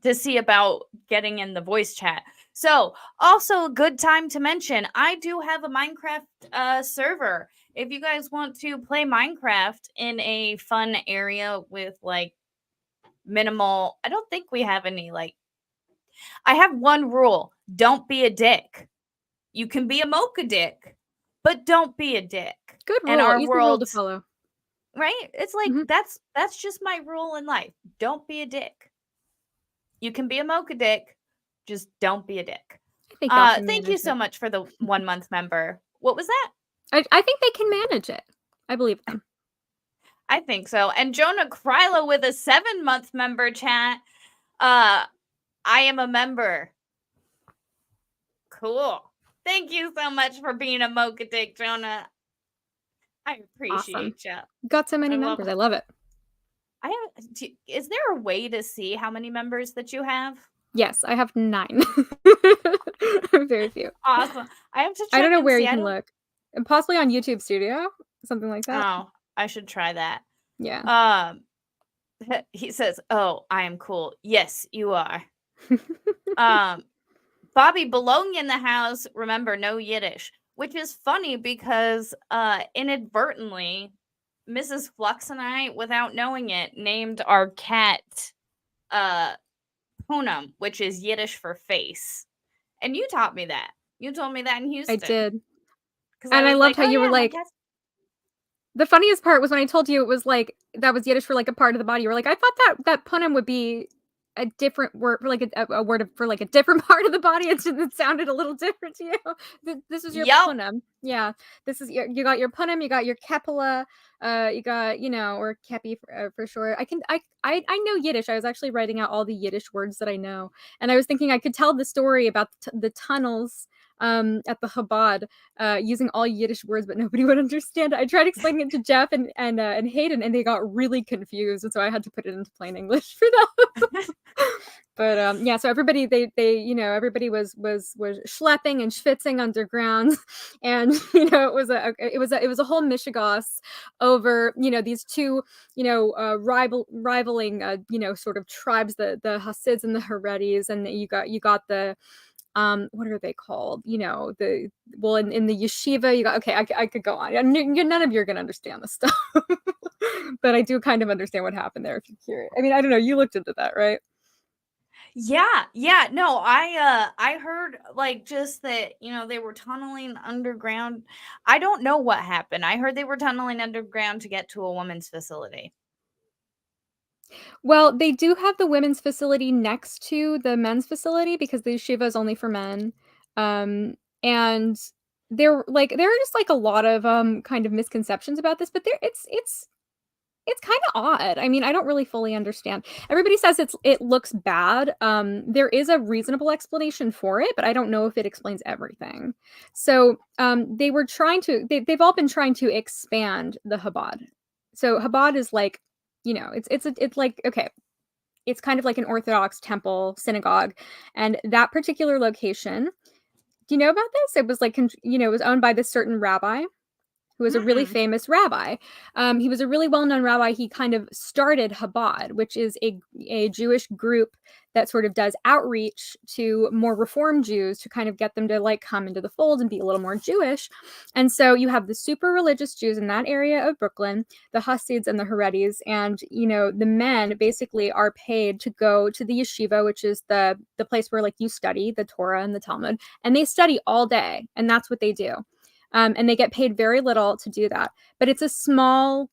to see about getting in the voice chat. So, also a good time to mention, I do have a Minecraft server. If you guys want to play Minecraft in a fun area with like minimal, I don't think we have any like I have one rule, don't be a dick. You can be a mocha dick, but don't be a dick. Good And rule. our Easy rule to world's follow. right? It's like Mhm. that's just my rule in life. Don't be a dick. You can be a mocha dick, just don't be a dick. I think y'all can Thank you manage so it. much for the 1 month member. What was that? I think they can manage it. I believe them. I think so. And Jonah Krylo with a 7-month member chat. I am a member. Cool. Thank you so much for being a mocha dick, Jonah. I appreciate you. Got so many members. I love it. Is there a way to see how many members that you have? Yes, I have 9. Very few. Awesome. I have to check. I don't know where you I can look. And possibly on YouTube Studio, something like that. Oh, I should try that. Yeah. He says, "Oh, I am cool." Yes, you are. Bobby Bologna in the house. Remember, no Yiddish, which is funny because inadvertently, Mrs. Flux and I, without knowing it, named our cat Punam, which is Yiddish for face. And you taught me that. You told me that in Houston. I did. And I loved how you were like, the funniest part was when I told you it was like, that was Yiddish for like a part of the body. You were like, I thought that punam would be a different word for like a word for like a different part of the body. It sounded a little different to you. This is your punam. Yeah. This is you got your punam, you got your kepala, you got, or kepi for sure. I know Yiddish. I was actually writing out all the Yiddish words that I know. And I was thinking I could tell the story about the tunnels at the Chabad using all Yiddish words, but nobody would understand it. I tried explaining it to Jeff and Hayden, and they got really confused, and so I had to put it into plain English for them. But yeah, so everybody everybody was schlepping and schwitzing underground, and it was a whole mishigas over these two rivaling sort of tribes, the Hasids and the Haredis, and you got the what are they called? In the yeshiva, you got, okay, I could go on. None of you are going to understand this stuff, but I do kind of understand what happened there if you're curious. I mean, I don't know. You looked into that, right? Yeah. No, I heard like just that, they were tunneling underground. I don't know what happened. I heard they were tunneling underground to get to a women's facility. Well, they do have the women's facility next to the men's facility because the yeshiva is only for men. And there are just like a lot of kind of misconceptions about this, but it's It's kinda odd. I mean, I don't really fully understand. Everybody says it looks bad. There is a reasonable explanation for it, but I don't know if it explains everything. So, they were trying to they've all been trying to expand the Chabad. So Chabad is like, it's like, okay, it's kind of like an Orthodox temple, synagogue, and that particular location, do you know about this? It was like, it was owned by this certain rabbi who was a really Mm-mm. famous rabbi. He was a really well-known rabbi. He kind of started Chabad, which is a Jewish group that sort of does outreach to more Reform Jews to kind of get them to like come into the fold and be a little more Jewish. And so you have the super religious Jews in that area of Brooklyn, the Hasids and the Haredis, and the men basically are paid to go to the yeshiva, which is the place where like you study the Torah and the Talmud, and they study all day, and that's what they do. And they get paid very little to do that. But it's a small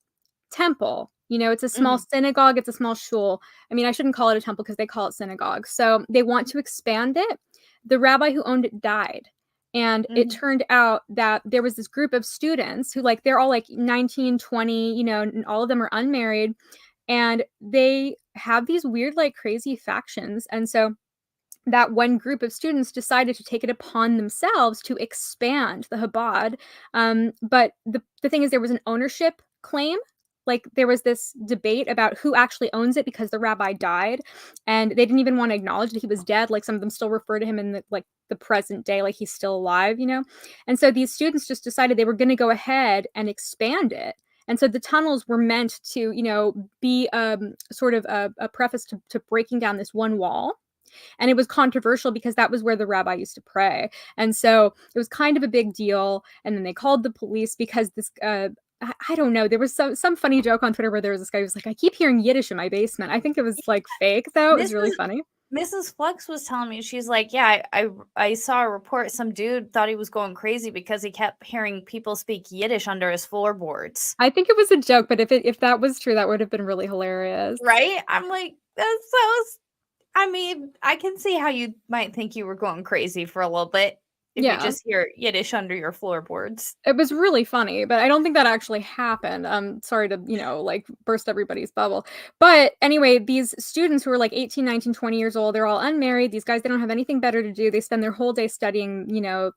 temple. It's a small Mm-hmm. synagogue. It's a small shul. I mean, I shouldn't call it a temple because they call it synagogue. So they want to expand it. The rabbi who owned it died. And it Mm-hmm. turned out that there was this group of students who, like, they're all like 19, 20, and all of them are unmarried. And they have these weird, like, crazy factions. And so that one group of students decided to take it upon themselves to expand the Chabad. But the thing is, there was an ownership claim. Like, there was this debate about who actually owns it because the rabbi died, and they didn't even want to acknowledge that he was dead. Like, some of them still refer to him in the present day, like he's still alive. And so these students just decided they were going to go ahead and expand it. And so the tunnels were meant to, be sort of a preface to breaking down this one wall, and it was controversial because that was where the rabbi used to pray. And so it was kind of a big deal. And then they called the police because this, I don't know, there was some funny joke on Twitter where there was this guy who was like, I keep hearing Yiddish in my basement. I think it was like fake though. It was really funny. Mrs. Flux was telling me, she's like, yeah, I saw a report. Some dude thought he was going crazy because he kept hearing people speak Yiddish under his floorboards. I think it was a joke, but if that was true, that would have been really hilarious. Right? I'm like, that's so. I mean, I can see how you might think you were going crazy for a little bit if you Yeah. just hear Yiddish under your floorboards. It was really funny, but I don't think that actually happened. I'm sorry to, like, burst everybody's bubble. But anyway, these students who are like 18, 19, 20 years old, they're all unmarried. These guys, they don't have anything better to do. They spend their whole day studying,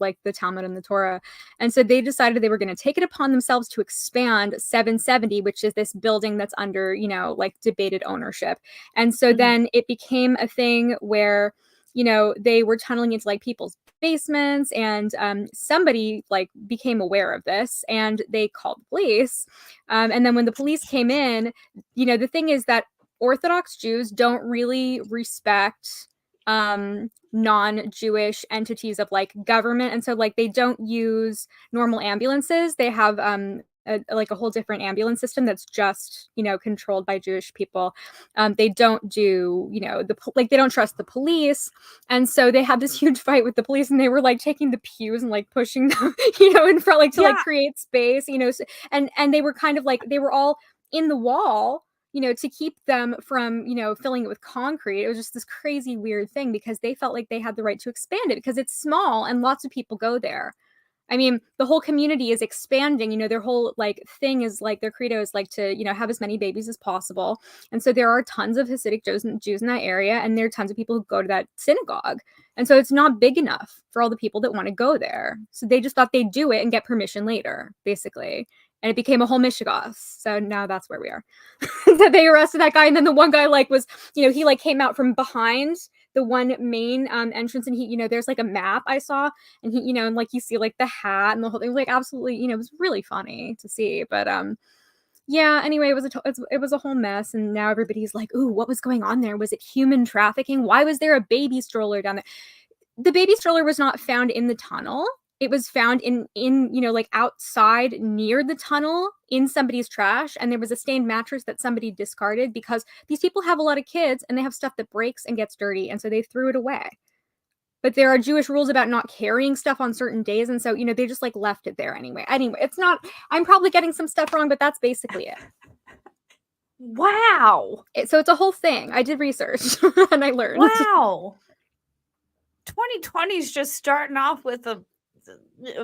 like the Talmud and the Torah. And so they decided they were going to take it upon themselves to expand 770, which is this building that's under, like debated ownership. And so then it became a thing where they were tunneling into like people's basements, and somebody like became aware of this and they called the police. And then when the police came in, the thing is that Orthodox Jews don't really respect non-Jewish entities of like government, and so like they don't use normal ambulances. They have like a whole different ambulance system that's just controlled by Jewish people. They don't do they don't trust the police, and so they had this huge fight with the police, and they were like taking the pews and like pushing them in front, like to like create space, and they were kind of like they were all in the wall to keep them from, filling it with concrete. It was just this crazy, weird thing because they felt like they had the right to expand it because it's small and lots of people go there. I mean, the whole community is expanding, their whole like thing is like their credo is like to, have as many babies as possible. And so there are tons of Hasidic Jews in that area, and there are tons of people who go to that synagogue. And so it's not big enough for all the people that want to go there. So they just thought they'd do it and get permission later, basically. And it became a whole mishigas. So now that's where we are. So they arrested that guy, and then the one guy like was, he like came out from behind the one main entrance, and he, there's like a map I saw, and he, and like you see like the hat and the whole thing, like absolutely, it was really funny to see. But yeah, anyway, it was a whole mess, and now everybody's like, ooh, what was going on there? Was it human trafficking? Why was there a baby stroller down there? The baby stroller was not found in the tunnel. It was found in like outside near the tunnel in somebody's trash, and there was a stained mattress that somebody discarded because these people have a lot of kids and they have stuff that breaks and gets dirty, and so they threw it away. But there are Jewish rules about not carrying stuff on certain days, and so they just like left it there anyway. Anyway, it's not, I'm probably getting some stuff wrong, but that's basically it. Wow. So it's a whole thing. I did research and I learned. Wow. 2020 is just starting off with a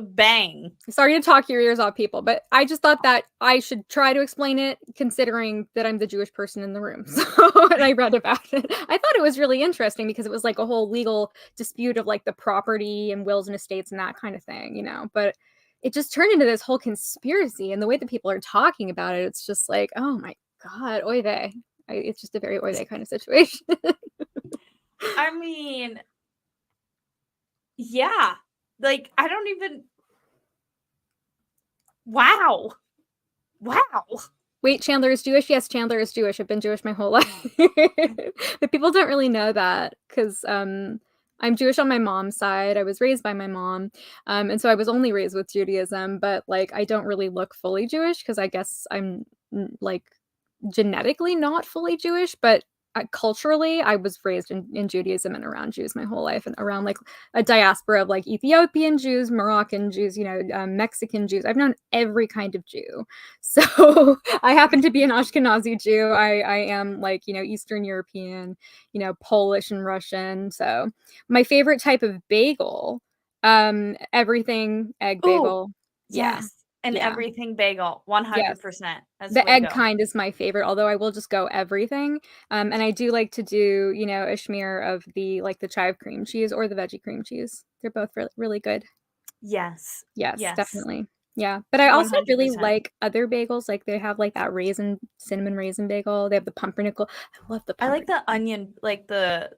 bang. Sorry to talk your ears off, people, but I just thought that I should try to explain it considering that I'm the Jewish person in the room. So, and I read about it. I thought it was really interesting because it was like a whole legal dispute of like the property and wills and estates and that kind of thing, you know, but it just turned into this whole conspiracy, and the way that people are talking about it, it's just like, oh my God, oy vey. It's just a very oy vey kind of situation. I mean, yeah, like, I don't even. Wow. Wait, Chandler is Jewish? Yes, Chandler is Jewish. I've been Jewish my whole life. But people don't really know that because I'm Jewish on my mom's side. I was raised by my mom. And so I was only raised with Judaism, but like I don't really look fully Jewish because I guess I'm like genetically not fully Jewish, but culturally, I was raised in Judaism and around Jews my whole life, and around like a diaspora of like Ethiopian Jews, Moroccan Jews, you know, Mexican Jews. I've known every kind of Jew. So I happen to be an Ashkenazi Jew. I am like, you know, Eastern European, you know, Polish and Russian. So my favorite type of bagel, everything egg Ooh, bagel. Yeah. yes, an Yeah. everything bagel, Yes. 100%. That's the The way to egg go. kind is my favorite, although I will just go everything. And I do like to do, you know, a schmear of the like the chive cream cheese or the veggie cream cheese. They're both really good. Yes. Yes, Yes. definitely. Yeah, but I also really 100%. like other bagels. Like they have like that cinnamon raisin bagel. They have the pumpernickel. I love the I like pumpernickel. the onion, like the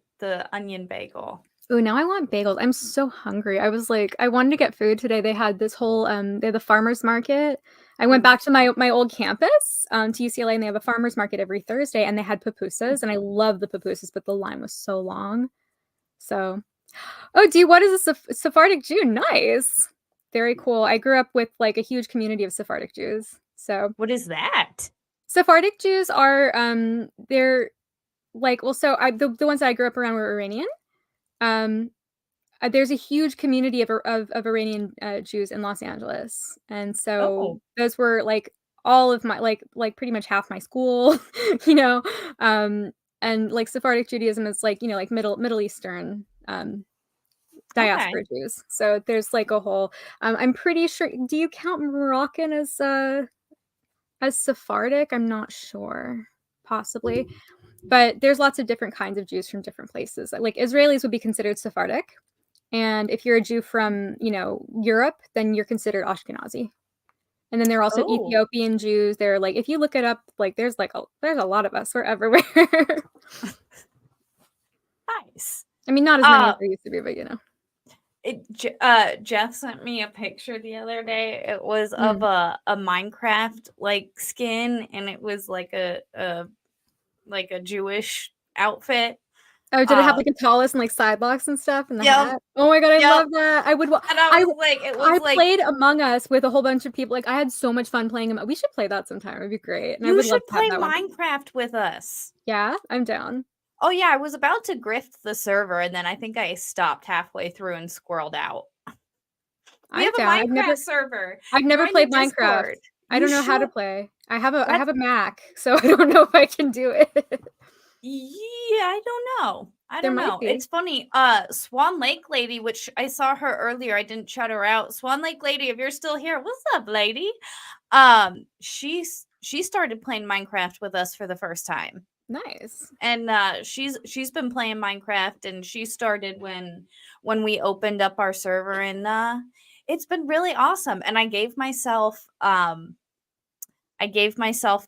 onion bagel. Oh, now I want bagels. I'm so hungry. I was like, I wanted to get food today. They had this whole they had the farmers market. I went Ooh, back to my old campus, to UCLA, and they have a farmers market every Thursday, and they had pupusas, and I love the pupusas, but the line was so long. So, oh, what is a Sephardic Jew? Nice. Very cool. I grew up with like a huge community of Sephardic Jews. So, what is that? Sephardic Jews are they're like, well, so the ones that I grew up around were Iranian. Um, there's a huge community of Iranian Jews in Los Angeles, and so Oh, those were like all of my like pretty much half my school, you know, um, and like Sephardic Judaism is like, you know, like Middle Eastern okay. diaspora Jews. So there's like a whole. I'm pretty sure. Do you count Moroccan as Sephardic? I'm not sure. Possibly, but there's lots of different kinds of Jews from different places. Like Israelis would be considered Sephardic. And if you're a Jew from, you know, Europe, then you're considered Ashkenazi. And then there are also Oh, Ethiopian Jews. They're like, if you look it up, like there's a lot of us. We're everywhere. nice. I mean, not as many as Uh, there used to be, but you know. Jeff sent me a picture the other day. It was of Mm. a Minecraft like skin, and it was like a Jewish outfit. Oh, did it have Uh, like a tallest and like sidewalks and stuff and the yep, hat? Oh my God, I yep. love that. And I I was like, it was I like, played Among Us with a whole bunch of people. Like I had so much fun playing them. We should play that sometime. It'd be great. And I you would love should to have play that one. Minecraft with us. Yeah, I'm down. Oh yeah, I was about to grift the server, and then I think I stopped halfway through and squirreled out. We I'm have a down. Minecraft server. I've never Join the played Minecraft. Discord. I You don't know how to should. play. I That's have a Mac, so I don't know if I can do it. Yeah, I don't know. I There don't might know. be. It's funny. Swan Lake Lady, which I saw her earlier. I didn't shout her out. Swan Lake Lady, if you're still here, what's up, lady? She started playing Minecraft with us for the first time. Nice. And she's been playing Minecraft, and she started when we opened up our server, and it's been really awesome. And I gave myself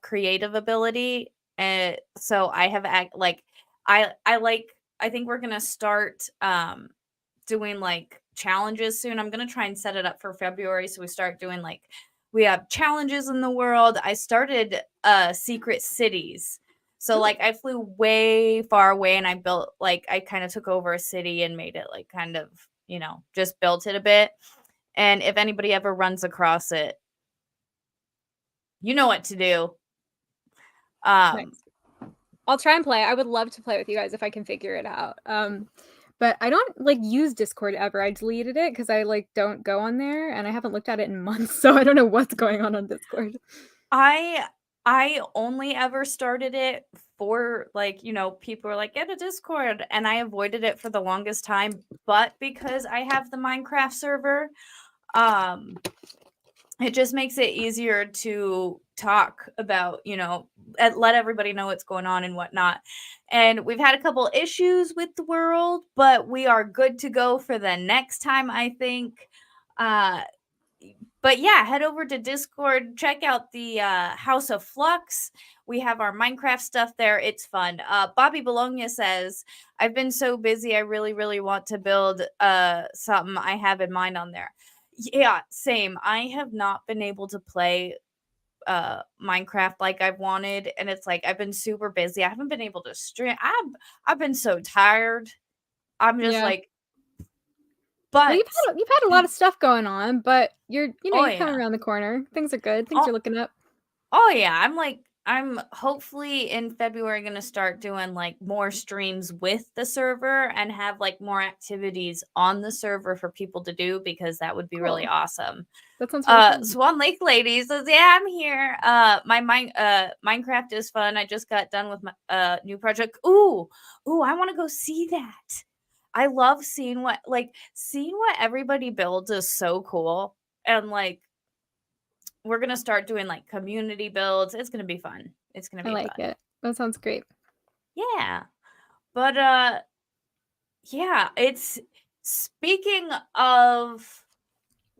creative ability, and so I have like I like I think we're gonna start doing like challenges soon. I'm gonna try and set it up for February, so we start doing like we have challenges in the world. I started secret cities. So Ooh, like I flew way far away, and I built like I kind of took over a city and made it like kind of, you know, just built it a bit. And if anybody ever runs across it, you know what to do. nice. Um, I'll try and play. I would love to play with you guys if I can figure it out. But I don't like use Discord ever. I deleted it because I like don't go on there, and I haven't looked at it in months, so I don't know what's going on Discord. I I only ever started it for like, you know, people were like, get a Discord, and I avoided it for the longest time. But because I have the Minecraft server, Um, it just makes it easier to talk about, let everybody know what's going on and whatnot. And we've had a couple issues with the world, but we are good to go for the next time, I think. But yeah, head over to Discord, check out the House of Flux. We have our Minecraft stuff there. It's fun. Bobby Bologna says, I've been so busy. I really, really want to build something I have in mind on there. Yeah, same. I have not been able to play Minecraft like I've wanted, and it's like I've been super busy. I haven't been able to stream. I've been so tired. I'm just Yeah. like, Well, but you've had a lot of stuff going on, but you're oh coming yeah. around the corner. Things are good. Things Oh, are looking up. oh yeah. I'm hopefully in February gonna start doing like more streams with the server and have like more activities on the server for people to do, because that would be really Cool. awesome. That sounds really fun. Swan Lake Lady says, yeah, I'm here. Minecraft is fun. I just got done with my new project. Ooh, I want to go see that. I love seeing what everybody builds is so cool. And like we're gonna start doing like community builds. It's gonna be fun. It's gonna I be like fun. it. That sounds great. Yeah. But yeah, it's speaking of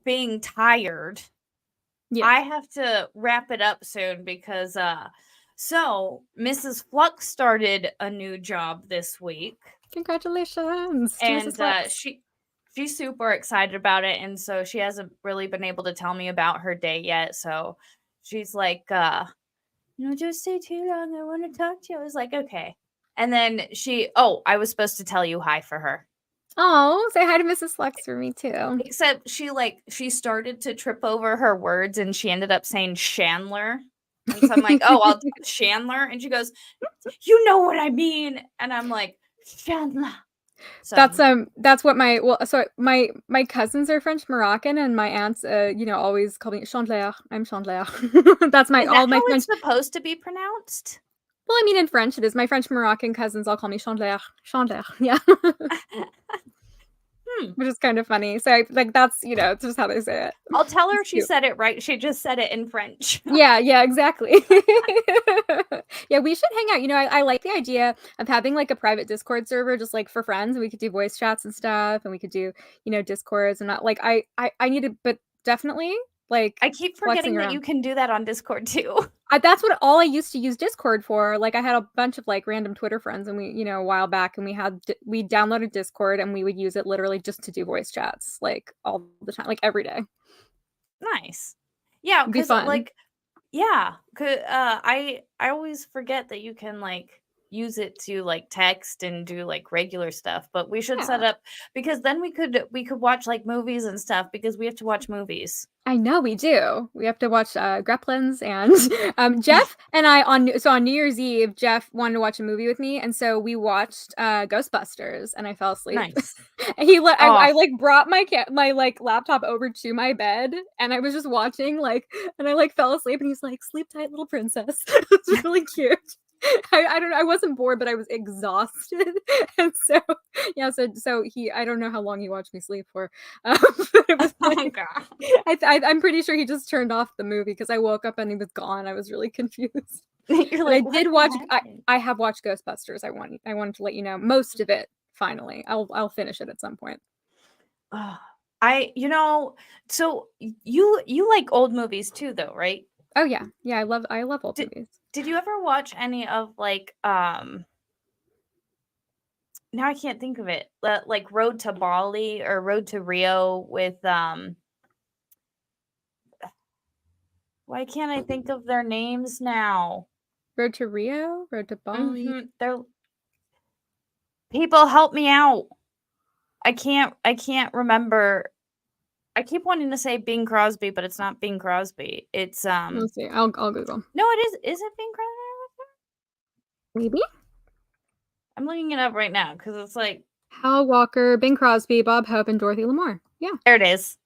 being tired. Yes. I have to wrap it up soon because so Mrs. Flux started a new job this week, Congratulations to Mrs. and Flux. she's super excited about it, and so she hasn't really been able to tell me about her day yet. So she's like, just stay too long. I want to talk to you. I was like, okay. And then I was supposed to tell you hi for her. Oh, say hi to Mrs. Flux for me too. Except she started to trip over her words and she ended up saying Chandler. And so I'm like, oh, I'll do Chandler. And she goes, you know what I mean. And I'm like, Chandler. So That's what my cousins are French Moroccan and my aunts always call me Chandler. I'm Chandler. That's is that all my how French. it's supposed to be pronounced? Well, I mean in French it is. My French Moroccan cousins all call me Chandler. Chandler. Yeah. Which is kind of funny. So that's it's just how they say it. I'll tell her It's she cute. said it right. She just said it in French. Yeah, exactly. Yeah, we should hang out. I like the idea of having like a private Discord server just like for friends, and we could do voice chats and stuff, and we could do, Discords and not like I need to, but definitely like I keep Fluxxing forgetting that you Around. can do that on Discord too. That's what all I used to use Discord for. Like I had a bunch of like random Twitter friends, and we, a while back, and we downloaded Discord, and we would use it literally just to do voice chats like all the time, like every day. Nice. Yeah, It'd be because fun. yeah, I always forget that you can like use it to like text and do like regular stuff, but we should set Yeah. up, because then we could watch like movies and stuff, because we have to watch movies. I know we do. We have to watch Gremlins, and Jeff and I on New Year's Eve, Jeff wanted to watch a movie with me, and so we watched Ghostbusters, and I fell asleep. Nice. And I like brought my like laptop over to my bed, and I was just watching and I like fell asleep, and he's like, "Sleep tight, little princess." It's really cute. I don't know. I wasn't bored, but I was exhausted, and so yeah. So I don't know how long he watched me sleep for, but it was Oh like, god. I'm pretty sure he just turned off the movie because I woke up and he was gone. I was really confused. You're But I like, what did watch. happened? I have watched Ghostbusters. I wanted to let you know most of it. Finally, I'll finish it at some point. I so you like old movies too though, right? Oh yeah, I love old Did movies. did you ever watch any of like now I can't think of it. Like Road to Bali or Road to Rio with why can't I think of their names now? Road to Rio, Road to Bali. They're people help me out. I can't remember. I keep wanting to say Bing Crosby, but it's not Bing Crosby. It's Let's see. I'll Google. no, it is. Is it Bing Crosby? Maybe. I'm looking it up right now because it's like Hal Walker, Bing Crosby, Bob Hope, and Dorothy Lamour. Yeah. there it is.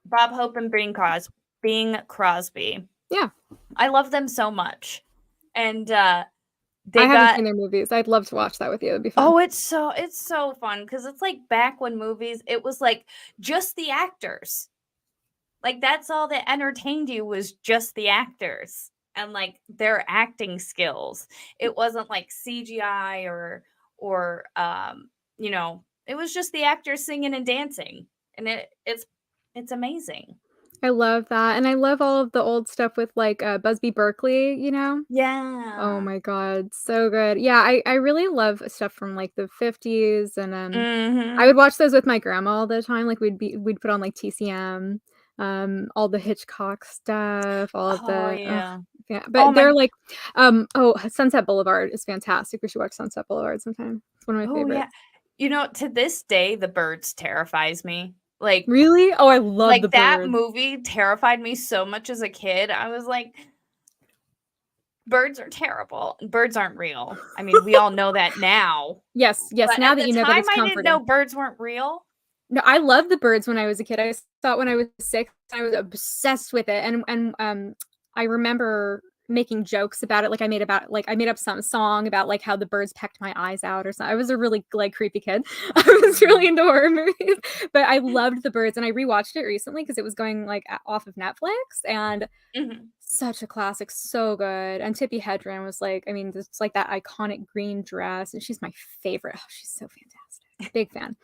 Bob Hope and Bing Crosby. Yeah. I love them so much. And I haven't seen their movies. I'd love to watch that with you. It'd be fun. Oh, it's so fun because it's like back when movies, it was like just the actors. Like, that's all that entertained you was just the actors and, like, their acting skills. It wasn't like CGI or you know, it was just the actors singing and dancing, and it's amazing. I love that, and I love all of the old stuff with, like, Busby Berkeley, you know? Oh Yeah. my god, so good. Yeah, I really love stuff from, like, the '50s, and, I would Mhm. watch those with my grandma all the time, like, we'd put on, like, TCM, all the Hitchcock stuff, all of Oh, the yeah. yeah, Oh, but my they're like, Sunset Boulevard is fantastic, we should watch Sunset Boulevard sometime. It's one of my oh, yeah. favorites. You know, to this day, The Birds terrifies me. Like Really? Oh, I love The like, that Birds. movie terrified me so much as a kid. I was like, "Birds are terrible. Birds aren't real." I mean, we all know that now, Yes, yes, but now at that the you know that time, it's I didn't know comforting. birds weren't real. No, I loved The Birds when I was a kid. I saw it when I was 6, I was obsessed with it, and I remember making jokes about it, like, I made up some song about, like, how the birds pecked my eyes out or something. I was a really, like, creepy kid. I was really into horror movies, but I loved The Birds, and I rewatched it recently because it was going, like, off of Netflix, and Mhm. such a classic, so good, and Tippi Hedren was, like, I mean, it's, like, that iconic green dress, and she's my favorite. Oh, she's so fantastic. Big fan.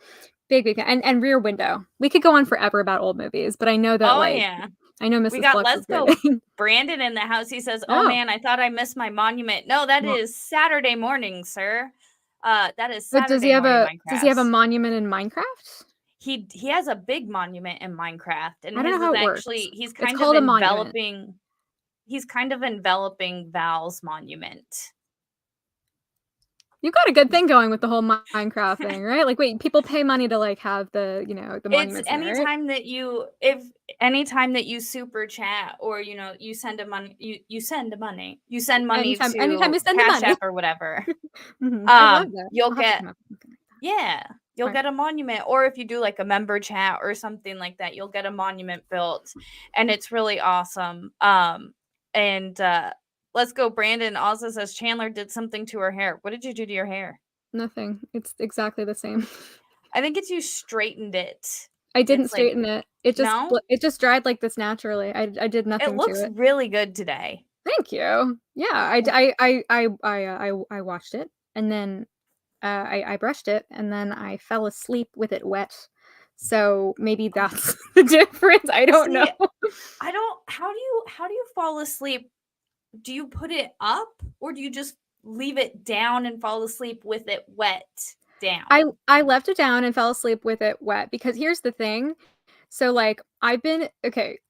Big, big fan, and Rear Window. We could go on forever about old movies, but I know that, Oh, like, yeah. I know We Mrs. got Flux Let's is Go waiting. Brandon in the house. He says, "Oh, Oh, man, I thought I missed my monument." No, that well, is Saturday morning, sir. That is but Saturday morning does he have a Minecrafts. monument in Minecraft? He has a big monument in Minecraft, and I don't his know how is it works. actually It's called a monument. he's kind of enveloping Val's monument. You got a good thing going with the whole Minecraft thing, right? Like, wait, people pay money to, like, have the It's monuments in there, right? anytime that you super chat or, you know, you send money Anytime to you send the Cash money. App or whatever, I love that. you'll I'll have to get come up with something like yeah, you'll that. Alright. get a monument, or if you do, like, a member chat or something like that, you'll get a monument built, and it's really awesome, and, Let's Go Brandon also says, "Chandler did something to her hair." What did you do to your hair? Nothing. It's exactly the same. I think it's you straightened it. I didn't It's like straighten it. no? It just dried like this naturally. I did It nothing to looks it. really good today. Thank you. Yeah, I watched it, and then, I brushed it, and then I fell asleep with it wet. So, maybe Oh, that's the difference, I don't know. see, I don't how do you fall asleep? Do you put it up or do you just leave it down and fall asleep with it wet down? I left it down and fell asleep with it wet because here's the thing. So, like, the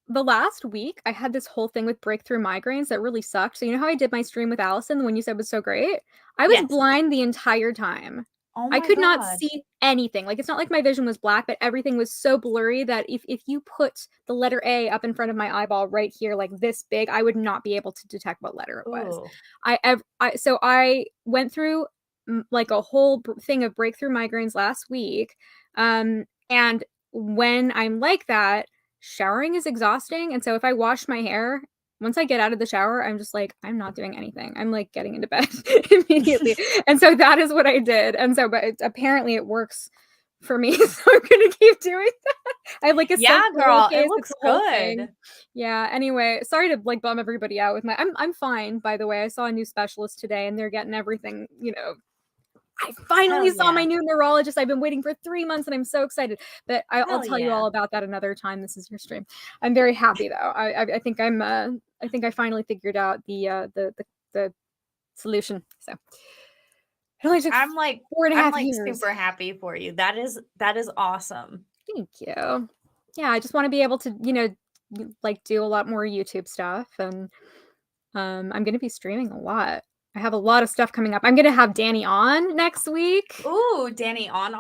last week, I had this whole thing with breakthrough migraines that really sucked. So, you know how I did my stream with Allison, the one you said was so great? I was Yes. blind the entire time. Oh I my could not god. see anything. Like, it's not like my vision was black, but everything was so blurry that if you put the letter A up in front of my eyeball right here, like this big, I would not be able to detect what letter it was. Ooh. So I went through like a whole thing of breakthrough migraines last week. And when I'm like that, showering is exhausting. And so if I wash my hair, once I get out of the shower, I'm just like, I'm not doing anything. I'm like getting into bed immediately. And so that is what I did. And so, but apparently it works for me. So I'm going to keep doing that. I have like a Yeah, silk girl, it pillowcase. It's looks a whole thing. good. Yeah. Anyway, sorry to like bum everybody out with I'm fine, by the way. I saw a new specialist today and they're getting everything, I finally Hell saw my yeah. new neurologist. I've been waiting for 3 months and I'm so excited. But I'll Hell tell you yeah. all about that another time. This is your stream. I'm very happy though. I think I think I finally figured out the solution. So it only took I'm like four and a I'm half like years. super happy for you. That is awesome. Thank you. Yeah, I just want to be able to, like do a lot more YouTube stuff, and I'm gonna be streaming a lot. I have a lot of stuff coming up. I'm gonna have Danny on next week. Ooh, Danny on?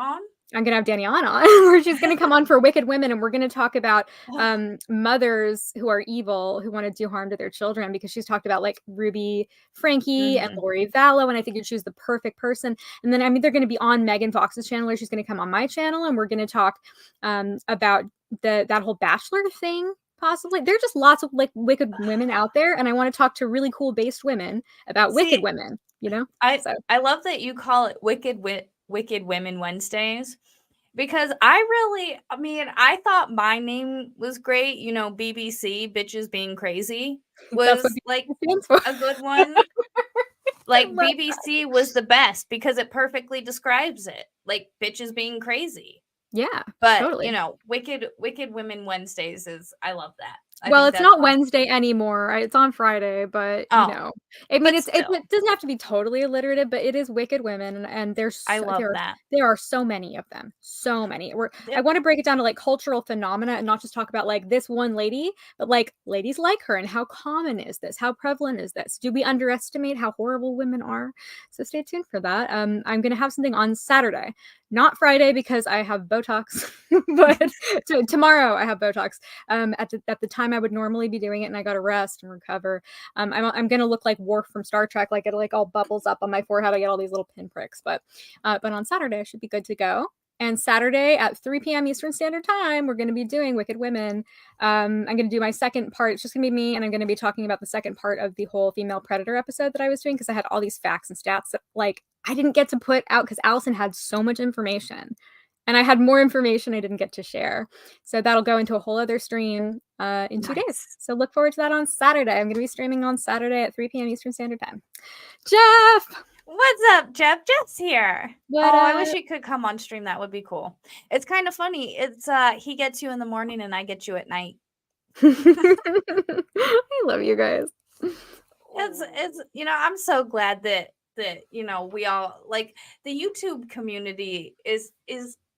I'm gonna have Danny on where she's gonna come on for Wicked Women, and we're gonna talk about Oh, mothers who are evil who want to do harm to their children, because she's talked about like Ruby Frankie and mhm. Lori Vallow, and I think she was the perfect person. And then I mean they're gonna be on Megan Fox's channel, or she's gonna come on my channel, and we're gonna talk about that whole Bachelor thing. Possibly, there are just lots of like wicked women out there, and I want to talk to really cool based women about wicked See, women. I So I love that you call it Wicked Women Wednesdays Because I mean, I thought my name was great, you know, BBC, bitches being crazy, That's what was, like, BTS stands for. a good one. I Like, love BBC was the best because it perfectly describes it, like, bitches being crazy. Yeah, But, you totally. know, Wicked Women Wednesdays is I love that. I Well, think it's that's not awesome. Wednesday anymore, it's on Friday, but, you Oh, know, I mean, but it still, doesn't have to be totally alliterative, but it is Wicked Women, and I love that. there are so many of them, so many. I Yep, wanna break it down to, like, cultural phenomena and not just talk about, like, this one lady, but, like, ladies like her, and how common is this? How prevalent is this? Do we underestimate how horrible women are? So stay tuned for that. I'm gonna have something on Saturday, not Friday because I have Botox, but tomorrow I have Botox. At the time I would normally be doing it, and I gotta rest and recover. I'm gonna look like Worf from Star Trek, like it like all bubbles up on my forehead. I get all these little pinpricks, but on Saturday I should be good to go. And Saturday at 3 p.m. Eastern Standard Time, we're going to be doing Wicked Women. I'm going to do my second part. It's just going to be me, and I'm going to be talking about the second part of the whole female predator episode that I was doing because I had all these facts and stats that, like, I didn't get to put out because Allison had so much information. And I had more information I didn't get to share. So that'll go into a whole other stream in 2 days. nice. So look forward to that on Saturday. I'm going to be streaming on Saturday at 3 p.m. Eastern Standard Time. Jeff! What's up, Jeff? Jeff's here. What Oh, I wish up? he could come on stream. That would be cool. It's kind of funny. He gets you in the morning and I get you at night. I love you guys. It's you know, I'm so glad that you know, we all like the YouTube community is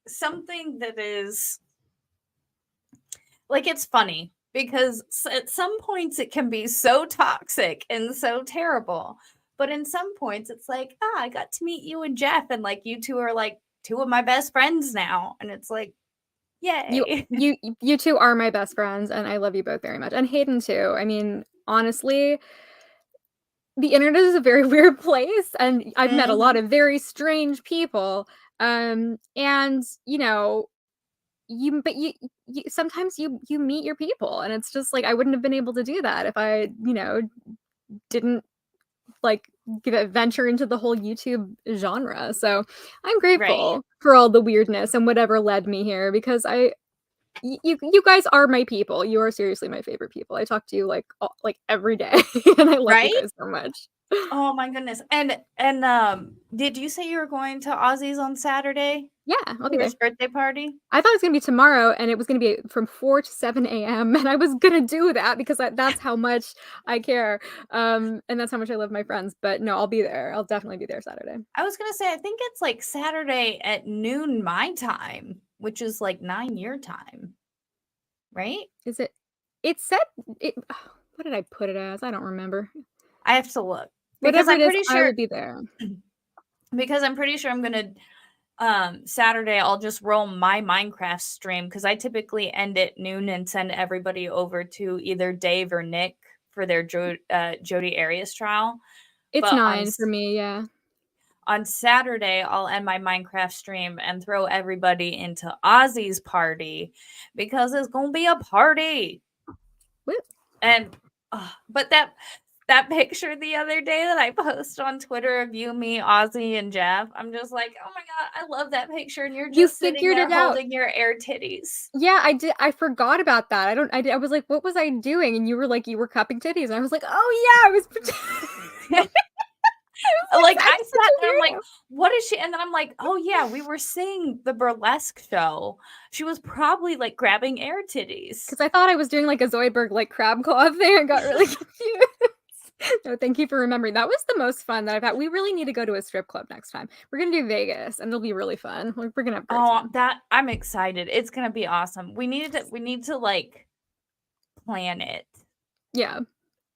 something that is like it's funny because at some points it can be so toxic and so terrible. But in some points it's like, I got to meet you and Jeff and like you two are like two of my best friends now and it's like You yay. you you two are my best friends, and I love you both very much. And Hayden too. I mean, honestly, the internet is a very weird place, and I've met a lot Mhm. of very strange people. And you know, you sometimes you meet your people, and it's just like I wouldn't have been able to do that if I, didn't like venture into the whole YouTube genre. So I'm Right. grateful for all the weirdness and whatever led me here because you guys are my people. You are seriously my favorite people. I talk to you like every day, and I love you Right? guys so much. Oh my goodness. And did you say you were going to Ozzy's on Saturday Yeah, I'll be for there. his birthday party? I thought it was gonna be tomorrow, and it was gonna be from 4 to 7 a.m., and I was gonna do that because that's how much I care, and that's how much I love my friends. But no, I'll be there. I'll definitely be there Saturday. I was gonna say I think it's like Saturday at noon my time, which is like 9 your time, right? Is it? It said it. What did I put it as? I don't remember. I have to look because Whatever it I'm is, pretty I sure will be there. I'm gonna Saturday I'll just roll my Minecraft stream because I typically end at noon and send everybody over to either Dave or Nick for their Jody Arias trial. It's But 9 for me. Yeah. on Saturday, I'll end my Minecraft stream and throw everybody into Ozzy's party because it's gonna be a party. Woo. And but that picture the other day that I posted on Twitter of you, me, Ozzy, and Jeff, I'm just like, oh my god, I love that picture, and you're You just sitting figured there it out. holding your air titties. Yeah, I did. I forgot about that. I was like, "What was I doing?" And you were like, "You were cupping titties." And I was like, "Oh, yeah, I was Like I'm I such sat a there, I'm like, weirdo." what is she? And then I'm like, oh yeah, we were seeing the burlesque show. She was probably like grabbing air titties. 'Cause I thought I was doing, like, a Zoidberg, like, crab claw thing. I got really confused. No, thank you for remembering. That was the most fun that I've had. We really need to go to a strip club next time. We're gonna do Vegas, and it'll be really fun. We're gonna have a great Oh, time. that I'm excited. It's gonna be awesome. We need to like plan it. Yeah,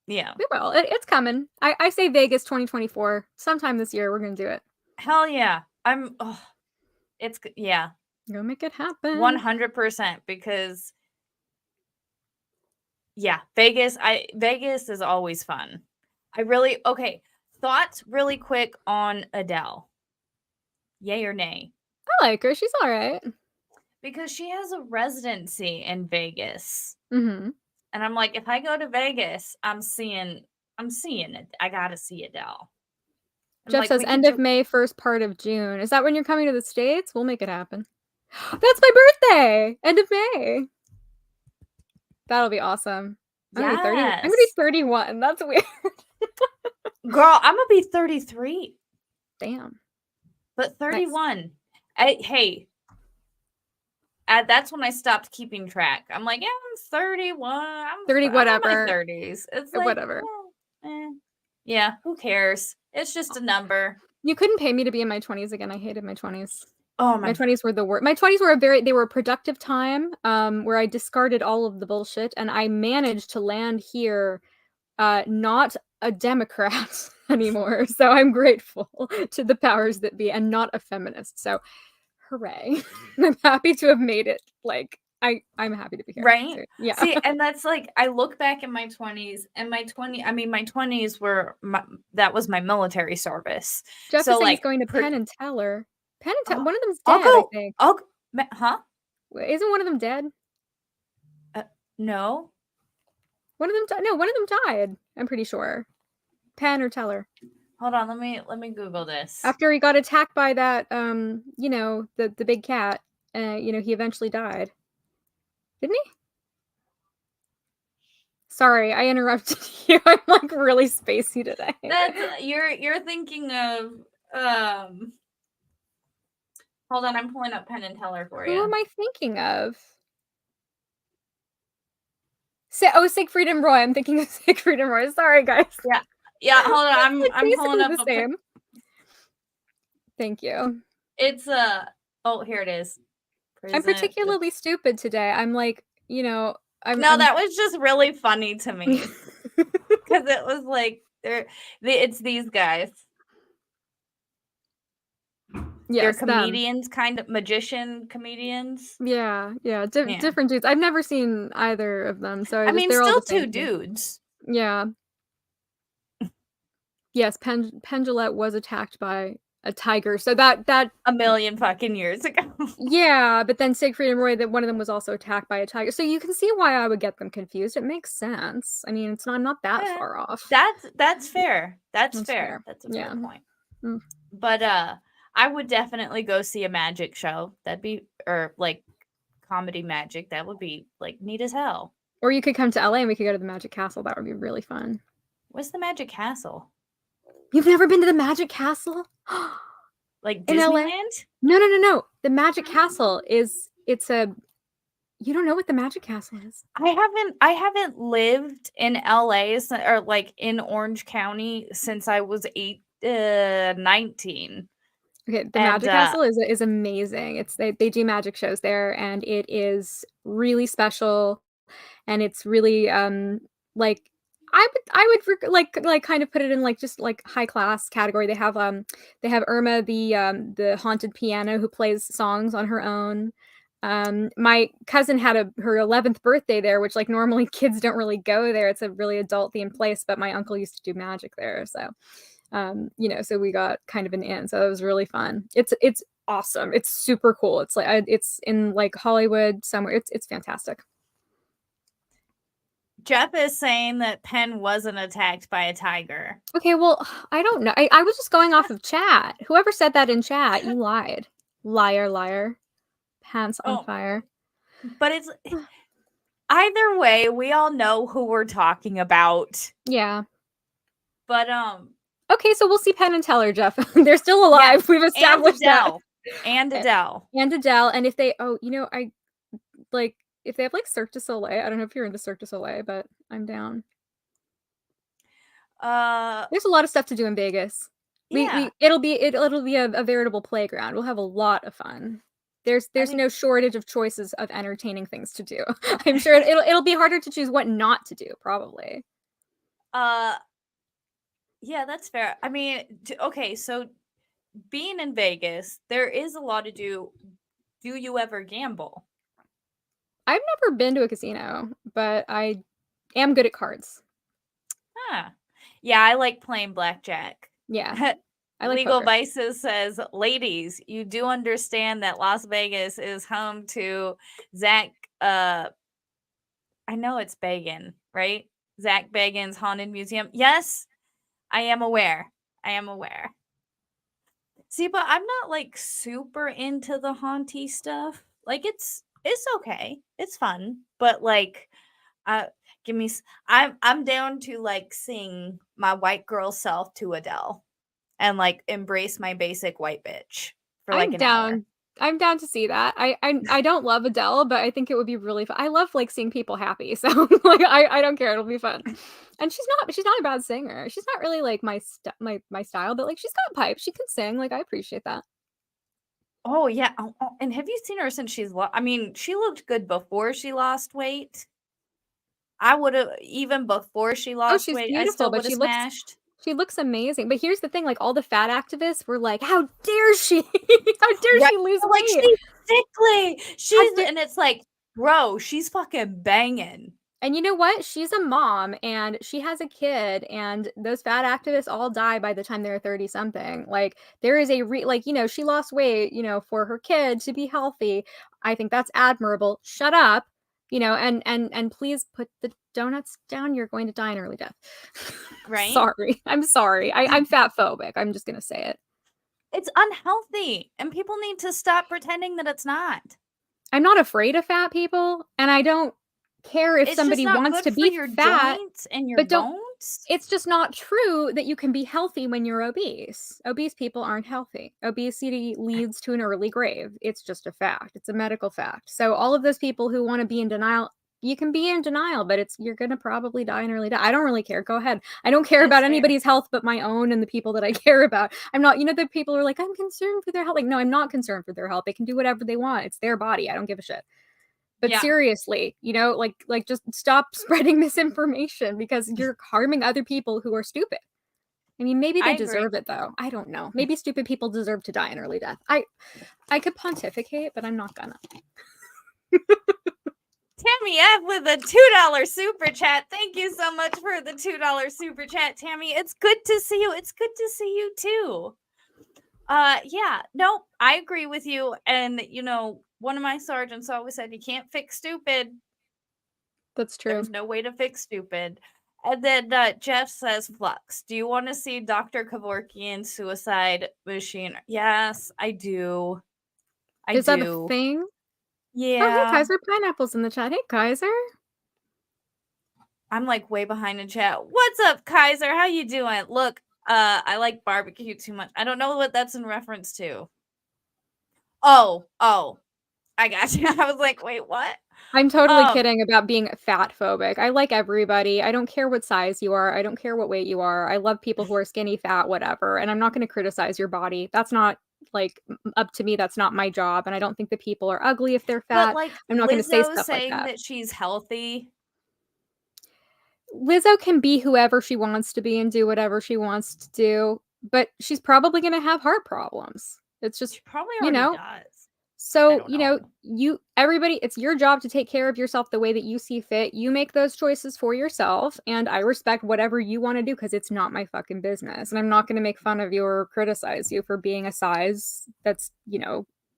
Yeah. we will. It's coming. I say Vegas 2024. Sometime this year, we're gonna do it. Hell yeah. Yeah, Go make it happen. 100% because yeah, Vegas is always fun. Okay, thoughts really quick on Adele. Yay or nay? I like her. She's alright. Because she has a residency in Vegas. Mhm. And I'm like, if I go to Vegas, I'm seeing it. I gotta see Adele. I'm Jeff like, says we could end of do May, first part of June. Is that when you're coming to the States? We'll make it happen. That's my birthday! End of May. That'll be awesome. I'm gonna be 30. I'm gonna be Yes. 31. That's weird. Girl, I'm gonna be 33. Damn. But Nice. 31. Hey, that's when I stopped keeping track. I'm like, yeah, I'm 31. I'm 30 I'm in my whatever. 30s. It's like, Whatever. yeah, who cares? It's just a number. You couldn't pay me to be in my 20s again. I hated my 20s. Oh My 20s were the worst. My 20s were they were a productive time, where I discarded all of the bullshit, and I managed to land here, not a Democrat anymore. So I'm grateful to the powers that be, and not a feminist. So hooray. I'm happy to have made it. Like, I'm happy to be here. Right? So, yeah. See, and that's like, I look back in my 20s, and my 20s were that was my military service. Jeff So is saying he's like, going to Penn and Teller. Penn and Teller, one of them's I'll dead, I go. think. Huh? Isn't one of them dead? No. One of them no, one of them died. I'm pretty sure. Penn or Teller. Hold on, let me Google this. After he got attacked by that, you know, the big cat, you know, he eventually died. Didn't he? Sorry, I interrupted you. I'm like really spacey today. That's you're thinking of hold on, I'm pulling up Penn and Teller for you. Who am I thinking of? Siegfried and Roy. I'm thinking of Siegfried and Roy. Sorry, guys. Yeah. Hold on, It's I'm pulling up the same. Thank you. It's oh, here it is. I'm particularly stupid today. I'm like, you know, that was just really funny to me because it was like it's these guys. Yes, they're comedians, kind of magician comedians. Yeah. Different dudes. I've never seen either of them, so they're still all the two same dudes. Yeah. Yes, Pendulette was attacked by a tiger. So that a million fucking years ago. Yeah, but then Siegfried and Roy, that one of them was also attacked by a tiger. So you can see why I would get them confused. It makes sense. I mean, I'm not that far off. That's fair. That's fair. That's a fair point. But I would definitely go see a magic show. That'd be, or like comedy magic. That would be like neat as hell. Or you could come to LA and we could go to the Magic Castle. That would be really fun. What's the Magic Castle? You've never been to the Magic Castle? Like Disneyland? No. The Magic Castle it's a you don't know what the Magic Castle is? I haven't lived in LA or like in Orange County since I was 19. Okay, the Magic Castle is amazing. It's they do magic shows there, and it is really special, and it's really like I would like kind of put it in like just like high class category. They have Irma the haunted piano who plays songs on her own. My cousin had her 11th birthday there, which like normally kids don't really go there. It's a really adult themed place, but my uncle used to do magic there, so you know, so we got kind of an in. So it was really fun. It's awesome. It's super cool. It's like it's in like Hollywood somewhere. It's fantastic. Jeff is saying that Penn wasn't attacked by a tiger. Okay, well, I don't know. I was just going off of chat. Whoever said that in chat, you lied. Liar. Pants on fire. But it's either way, we all know who we're talking about. Yeah. But okay, so we'll see Penn and Teller, Jeff. They're still alive. Yes. We've established and Adele. And if they I like if they have like Cirque du Soleil, I don't know if you're into Cirque du Soleil, but I'm down. There's a lot of stuff to do in Vegas. Yeah. It'll be a veritable playground. We'll have a lot of fun. There's no shortage of choices of entertaining things to do. I'm sure it'll be harder to choose what not to do, probably. Yeah, that's fair. I mean, okay, so being in Vegas, there is a lot to do. Do you ever gamble? I've never been to a casino, but I am good at cards. Yeah, I like playing blackjack. Yeah. I like Legal poker. Vices says, ladies, you do understand that Las Vegas is home to Zach I know it's Bagan, right? Zach Bagan's Haunted Museum. Yes, I am aware. See, but I'm not, like, super into the haunty stuff. Like, it's okay. It's fun, but, like, uh, give me s I'm down to, like, sing my white girl self to Adele and, like, embrace my basic white bitch for, like, I'm an hour. down I'm down to see that. I don't love Adele, but I think it would be really fun. I love, like, seeing people happy, so, like, I don't care, it'll be fun. And she's not a bad singer. She's not really, like, my style, but, like, she's got pipes, she can sing, like, I appreciate that. Oh, yeah. And have you seen her since I mean, she looked good before she lost weight. I would've even before she Oh, lost she's weight, I beautiful, still but woulda smashed. she looks amazing, but here's the thing, like, all the fat activists were like, "How dare she? How dare Right? she lose Like, weight? she's sickly. How She's dare" and it's like, "Bro, she's fucking banging." And you know what? She's a mom, and she has a kid, and those fat activists all die by the time they're 30 something. Like, there is a like, she lost weight, for her kid to be healthy. I think that's admirable. Shut up, and please put the donuts down. You're going to die an early death. Right? Sorry. I'm sorry. I'm fat phobic. I'm just gonna say it. It's unhealthy, and people need to stop pretending that it's not. I'm not afraid of fat people, and I don't care if It's just somebody not wants good to for be your fat, joints and your but don't bones. it's just not true that you can be healthy when you're obese. Obese people aren't healthy. Obesity leads to an early grave. It's just a fact. It's a medical fact. So all of those people who want to be in denial, you can be in denial, but you're gonna probably die an early death. I don't really care. Go ahead. I don't care It's about fair. anybody's health but my own and the people that I care about. I'm not, the people who are like, I'm concerned for their health. Like, no, I'm not concerned for their health. They can do whatever they want. It's their body. I don't give a shit. But Yeah, seriously, like just stop spreading misinformation because you're harming other people who are stupid. I mean, maybe I they agree. deserve it though. I don't know. Maybe stupid people deserve to die an early death. I could pontificate, but I'm not gonna. Tammy F with a $2 super chat. Thank you so much for the $2 super chat, Tammy. It's good to see you. It's good to see you too. Yeah, no, I agree with you. And one of my sergeants always said you can't fix stupid. That's true. There's no way to fix stupid. And then Jeff says, Flux, do you want to see Dr. Kevorkian's suicide machine? Yes, I do. I Is that a do. thing? Oh, hey, Yeah. Kaiser Pineapple's in the chat. Hey, Kaiser. I'm like way behind in chat. What's up, Kaiser? How you doing? Look, I like barbecue too much. I don't know what that's in reference to. Oh, I got you. I was like, wait, what? I'm totally Um, kidding about being fat phobic. I like everybody. I don't care what size you are. I don't care what weight you are. I love people who are skinny, fat, whatever. And I'm not going to criticize your body. That's not like up to me. That's not my job. And I don't think that people are ugly if they're but fat. like I'm not going to say Lizzo stuff like saying that. that she's healthy. Lizzo can be whoever she wants to be and do whatever she wants to do, but she's probably going to have heart problems. It's just, She probably you already know, does. I So, don't know. everybody, it's your job to take care of yourself the way that you see fit. You make those choices for yourself, and I respect whatever you want to do because it's not my fucking business. And I'm not going to make fun of you or criticize you for being a size that's,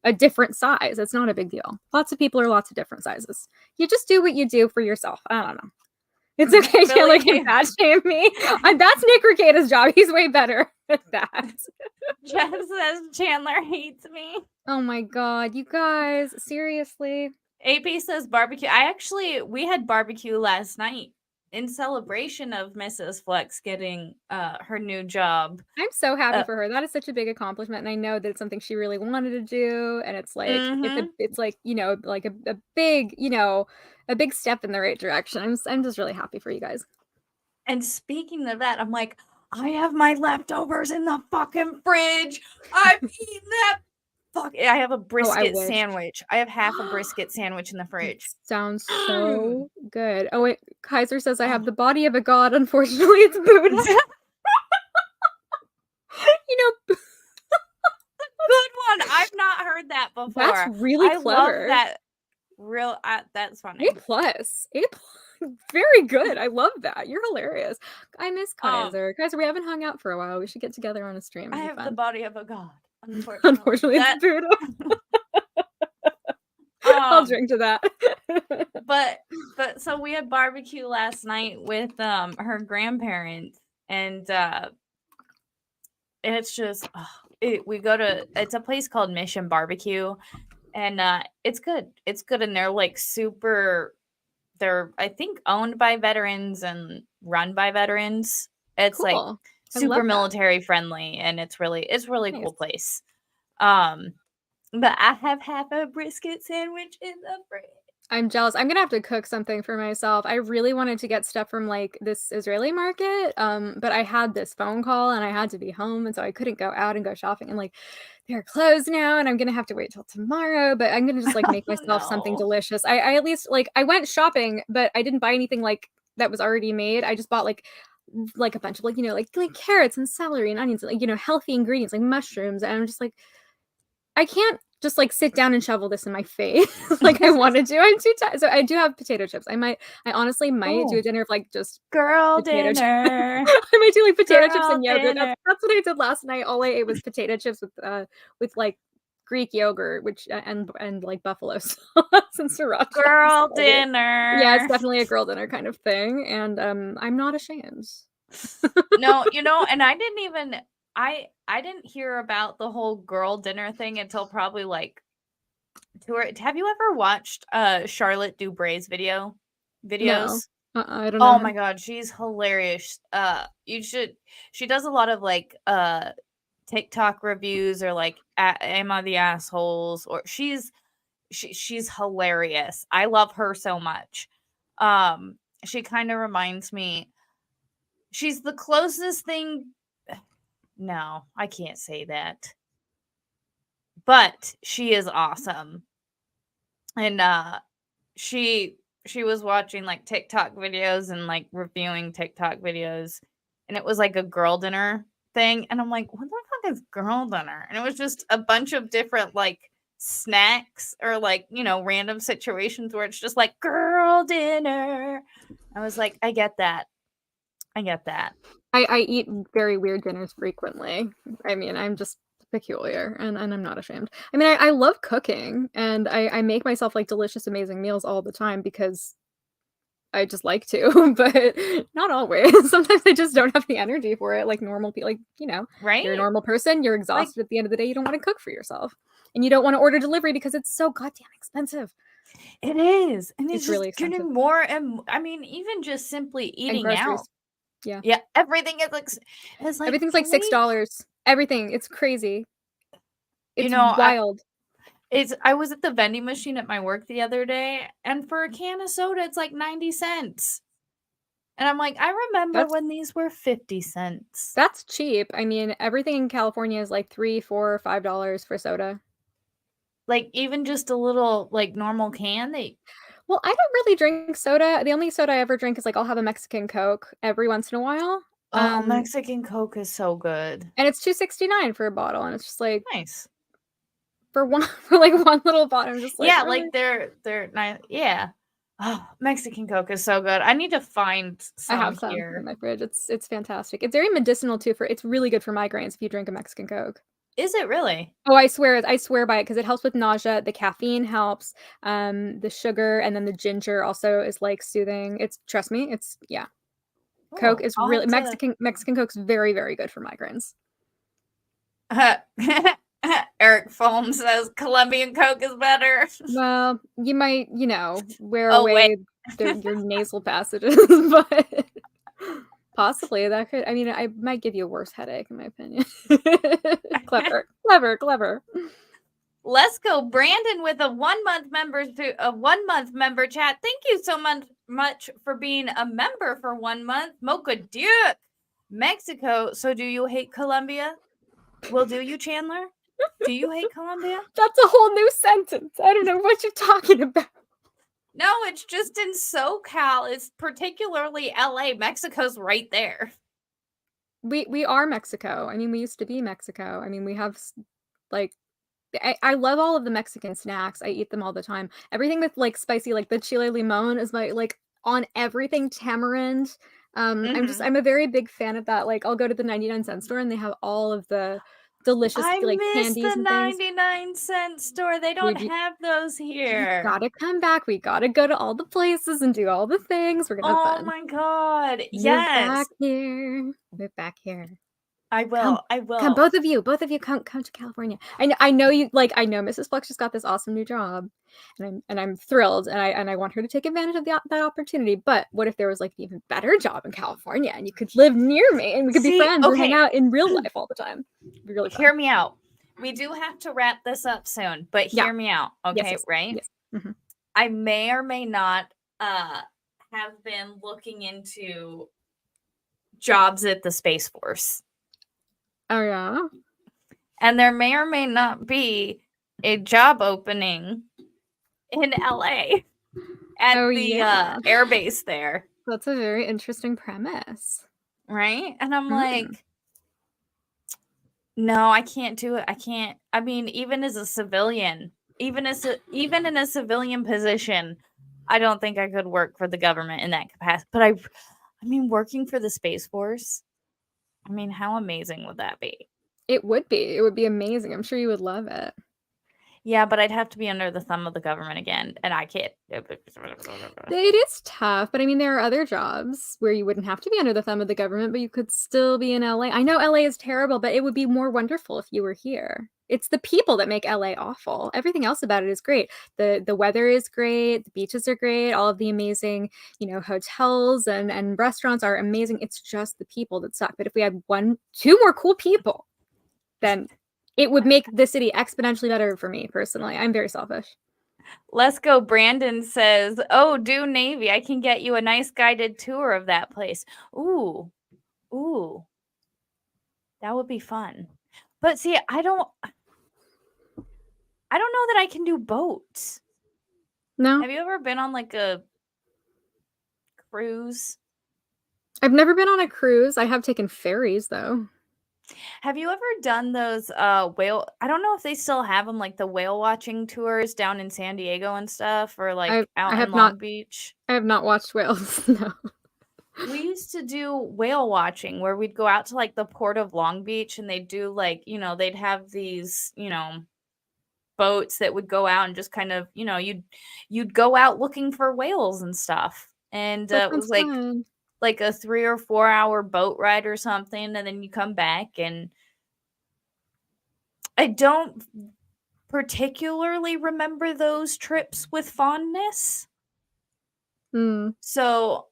a different size. It's not a big deal. Lots of people are lots of different sizes. You just do what you do for yourself. I don't know. It's okay, Chandler can fat shame me. That's Nick Ricada's job. He's way better at that. Jeff says Chandler hates me. Oh my god, you guys, seriously. AP says barbecue. We had barbecue last night in celebration of Mrs. Flex getting her new job. I'm so happy Uh, for her. That is such a big accomplishment, and I know that it's something she really wanted to do, and it's like mm-hmm. it's like, like a big, a big step in the right direction. I'm just really happy for you guys. And speaking of that, I'm like, I have my leftovers in the fucking fridge. I've eaten that. Fuck. I have a Oh, I brisket wish. sandwich. I have half a brisket sandwich in the That fridge. sounds so good. Oh wait, Kaiser says I have the body of a god. Unfortunately, it's Buddha. you know, Good one. I've not heard that before. that's really I clever. love that. That's funny. A+. Very good. I love that. You're hilarious. I miss Kaiser. Kaiser, we haven't hung out for a while. We should get together on a stream. I It'd be have fun. the body of a god. Unfortunately, it's Buddha. I'll drink to that. but so we had barbecue last night with her grandparents, and it's just we go to it's a place called Mission Barbecue, and it's good. It's good, and they're like super. They're I think owned by veterans and run by veterans. It's like Cool. I super love that. military friendly, and it's really Nice. cool place. Um, but I have half a brisket sandwich in the fridge. I'm jealous. I'm gonna have to cook something for myself. I really wanted to get stuff from, like, this Israeli market, but I had this phone call and I had to be home, and so I couldn't go out and go shopping, and, like, they're closed now, and I'm gonna have to wait till tomorrow, but I'm gonna just, like, make Oh myself something no. delicious. I at least like, I went shopping, but I didn't buy anything, like, that was already made. I just bought, like, a bunch of, like, like, carrots and celery and onions, like, healthy ingredients, like mushrooms, and I'm just like, I can't just, like, sit down and shovel this in my face like I wanted to. I'm too tired. So I do have potato chips. I honestly might do a Oh, dinner of, like, just girl potato chips. dinner. I might do, like, potato chips Girl and yogurt. That's dinner. that's what I did last night. All I ate was potato chips with, like, Greek yogurt, which and, like, buffalo sauce and sriracha. Girl So weird. Yeah, it's dinner. definitely a girl dinner kind of thing, and, I'm not ashamed. No, and I didn't hear about the whole girl dinner thing until probably like have you ever watched Charlotte Dubray's No. videos? I don't know Oh her. my god, she's hilarious. You should she does a lot of like TikTok reviews or like Am I the Assholes or she's hilarious. I love her so much. She kind of reminds me she's the closest thing no, I can't say that. But she is awesome. And she was watching like TikTok videos and like reviewing TikTok videos and it was like a girl dinner thing and I'm like, "What the fuck is girl dinner?" And it was just a bunch of different like snacks or like, random situations where it's just like girl dinner. I was like, "I get that. I get that." I eat very weird dinners frequently. I mean, I'm just peculiar, and I'm not ashamed. I mean, I love cooking, and I make myself, like, delicious, amazing meals all the time because I just like to, but not always. Sometimes I just don't have the energy for it like normal people. Like, you're a Right? normal person, you're Like exhausted at the end of the day, you don't wanna cook for yourself, and you don't wanna order delivery because it's so goddamn expensive. it is. And it's It's really just expensive. getting more and I mean, even just simply And eating out. groceries. Yeah. Yeah, everything is like it's like, Everything's like can we $6. Everything, it's crazy. you It's know, I wild. it's I was at the vending machine at my work the other day, and for a can of soda, it's like 90 cents. And I'm like, "I remember That's when these were 50 cents." That's cheap. I mean, everything in California is like 3, 4, $5 for soda. Like, even just a little, like, normal can, they Well, I don't really drink soda. The only soda I ever drink is, like, I'll have a Mexican Coke every once in a while, oh, Mexican Coke is so good. and it's $2.69 for a bottle, and it's just like, Nice. for one for, like, one little bottle, I'm just like, Yeah, "Really?" like, they're nice yeah. Oh, Mexican Coke is so good. I need to find I some have some in here. my fridge. It's fantastic. It's very medicinal too it's really good for migraines if you drink a Mexican Coke. Is it really? Oh, I swear by it because it helps with nausea, the caffeine helps, the sugar, and then the ginger also is, like, soothing. It's trust me, it's yeah. Coke Oh, is I'll really have to Mexican Coke's very, very good for migraines. Eric Foam says Colombian Coke is better. Well, you might, wear Oh, wait. away your nasal passages, but possibly that could I mean, I might give you a worse headache in my opinion. Clever, clever, clever. Let's go, Brandon, with a 1 month member chat. Thank you so much for being a member for 1 month. Mocha Duke, Mexico. So, do you hate Colombia? Well, do you, Chandler? Do you hate Colombia? That's a whole new sentence. I don't know what you're talking about. No, it's just in SoCal. It's particularly LA. Mexico's right there. We are Mexico. I mean, we used to be Mexico. I mean, we have like I love all of the Mexican snacks. I eat them all the time. Everything with like spicy, like the chile limon is my like on everything tamarind. Hmm. I'm a very big fan of that. Like I'll go to the 99-cent store and they have all of the delicious I like miss the candies and things. 99-cent store. They don't Dude, have those you here. gotta come back. We gotta go to all the places and do all the things. We're gonna have Oh fun. my god. Move back Yes. here. Move back here. I Come will. I come, will. both of you come to California. I know you like, I know Mrs. Fluxx just got this awesome new job, and I'm thrilled, and I want her to take advantage of that opportunity, but what if there was, like, an even better job in California, and you could live near me, and we could be See, friends and hang okay, out in real life all the time? It'd be really fun. hear me out. We do have to wrap this up soon, but Yeah. hear me out, Yes, okay, yes, right? yes. Mhm. I may or may not have been looking into jobs at the Space Force. Oh, yeah? And there may or may not be a job opening in LA at Oh, the yeah. air base there, That's a very interesting premise. right? And I'm Mm. like, no, I can't do it. I can't. I mean, even as a civilian, even in a civilian position, I don't think I could work for the government in that capacity. But I mean, working for the Space Force, I mean, how amazing would that be? It would be. It would be amazing. I'm sure you would love it. Yeah, but I'd have to be under the thumb of the government again, and I can't. It is tough, but I mean, there are other jobs where you wouldn't have to be under the thumb of the government, but you could still be in LA. I know LA is terrible, but it would be more wonderful if you were here. It's the people that make LA awful. Everything else about it is great. The weather is great, the beaches are great, all of the amazing, hotels and restaurants are amazing. It's just the people that suck. But if we had two more cool people, then it would make the city exponentially better for me personally. I'm very selfish. Let's go. Brandon says, "Oh, do Navy. I can get you a nice guided tour of that place." Ooh, ooh, that would be fun. But see, I don't know that I can do boats. No, Have you ever been on like a cruise? I've never been on a cruise. I have taken ferries though. Have you ever done those whale I don't know if they still have them, like the whale watching tours down in San Diego and stuff, or I like I out in have not Long Beach? I have not watched whales. No. We used to do whale watching where we'd go out to like the port of Long Beach and they'd do like, they'd have these, boats that would go out and just kind of, you'd go out looking for whales and stuff. And That it sounds was fun. like a 3 or 4 hour boat ride or something, and then you come back. And I don't particularly remember those trips with fondness. Mm. So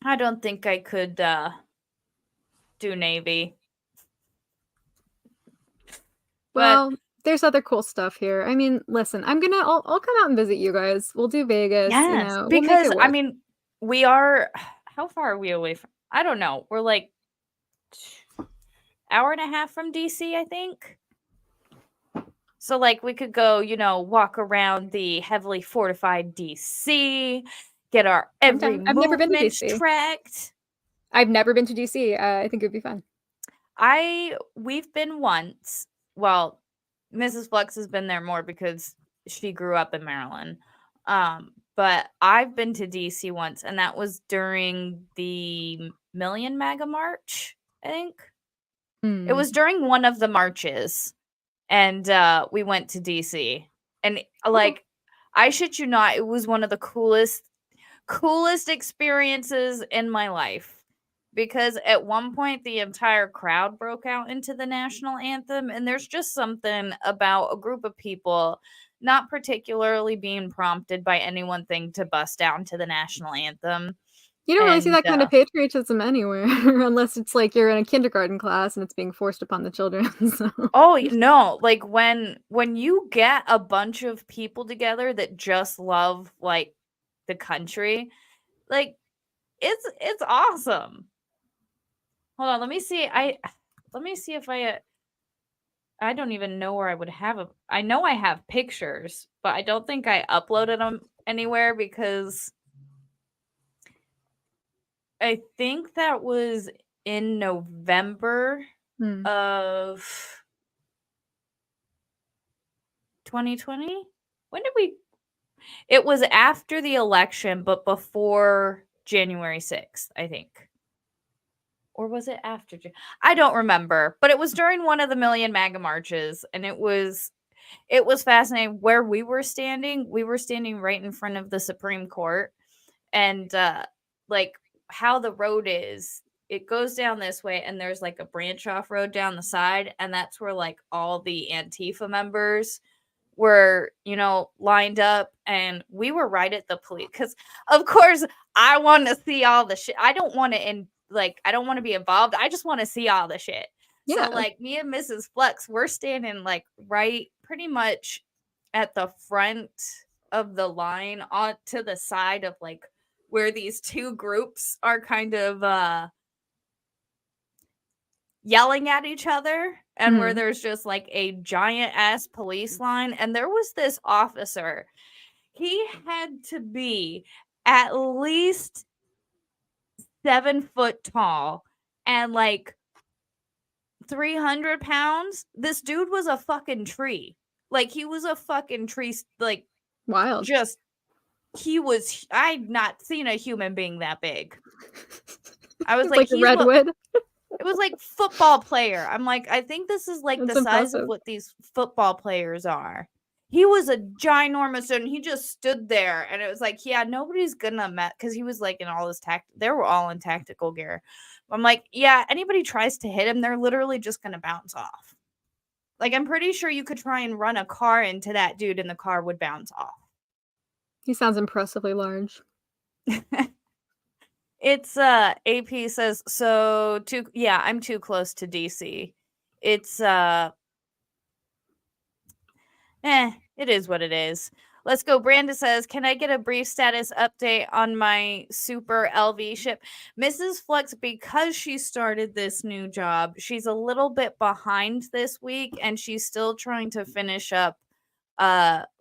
I don't think I could do Navy. But Well, there's other cool stuff here. I mean, listen, I'll come out and visit you guys. We'll do Vegas, yes, we'll make because it I work. mean, we are how far are we away from I don't know. We're like hour and a half from DC, I think. So like we could go, walk around the heavily fortified DC, get our I'm every down. I've never been to movement DC. tracked. I've never been to DC. I think it'd be fun. We've been once. Well, Mrs. Flux has been there more because she grew up in Maryland. But I've been to DC once, and that was during the Million MAGA March, I think. It Mm. was during one of the marches, and we went to DC. And Cool. like, I shit you not, it was one of the coolest experiences in my life because at one point the entire crowd broke out into the national anthem, and there's just something about a group of people not particularly being prompted by any one thing to bust down to the national anthem. You don't really see And that kind of patriotism anywhere, unless it's like you're in a kindergarten class and it's being forced upon the children, so oh no, like when you get a bunch of people together that just love like the country, like it's awesome. Hold on, let me see if I don't even know where I would have a I know I have pictures, but I don't think I uploaded them anywhere because I think that was in November Mm. of 2020. When did we It was after the election but before January 6th, I think. Or was it after? I don't remember, but it was during one of the Million MAGA marches, and it was fascinating. Where we were standing right in front of the Supreme Court, and like how the road is. it goes down this way, and there's like a branch off road down the side, and that's where like all the Antifa members were, lined up, and we were right at the police because, of course, I want to see all the shit. I don't want to I don't want to be involved. I just want to see all the shit. Yeah. So like me and Mrs. Flux, we're standing like right pretty much at the front of the line on to the side of like where these two groups are kind of yelling at each other, and where there's just like a giant ass police line. And there was this officer, he had to be at least 7 foot tall and like 300 pounds. This dude was a fucking tree. Like he was a fucking tree. Like wild. Just I'd not seen a human being that big. I was like a redwood. It was like football player. I'm like, I think this is like the size of what these football players are. He was a ginormous dude, and he just stood there, and it was like, yeah, nobody's gonna because he was like in all his they were all in tactical gear. I'm like, yeah, anybody tries to hit him, they're literally just gonna bounce off. Like, I'm pretty sure you could try and run a car into that dude, and the car would bounce off. He sounds impressively large. It's AP says so I'm too close to DC. It's it is what it is. Let's go. Branda says, can I get a brief status update on my super LV ship? Mrs. Flux, because she started this new job, she's a little bit behind this week, and she's still trying to finish up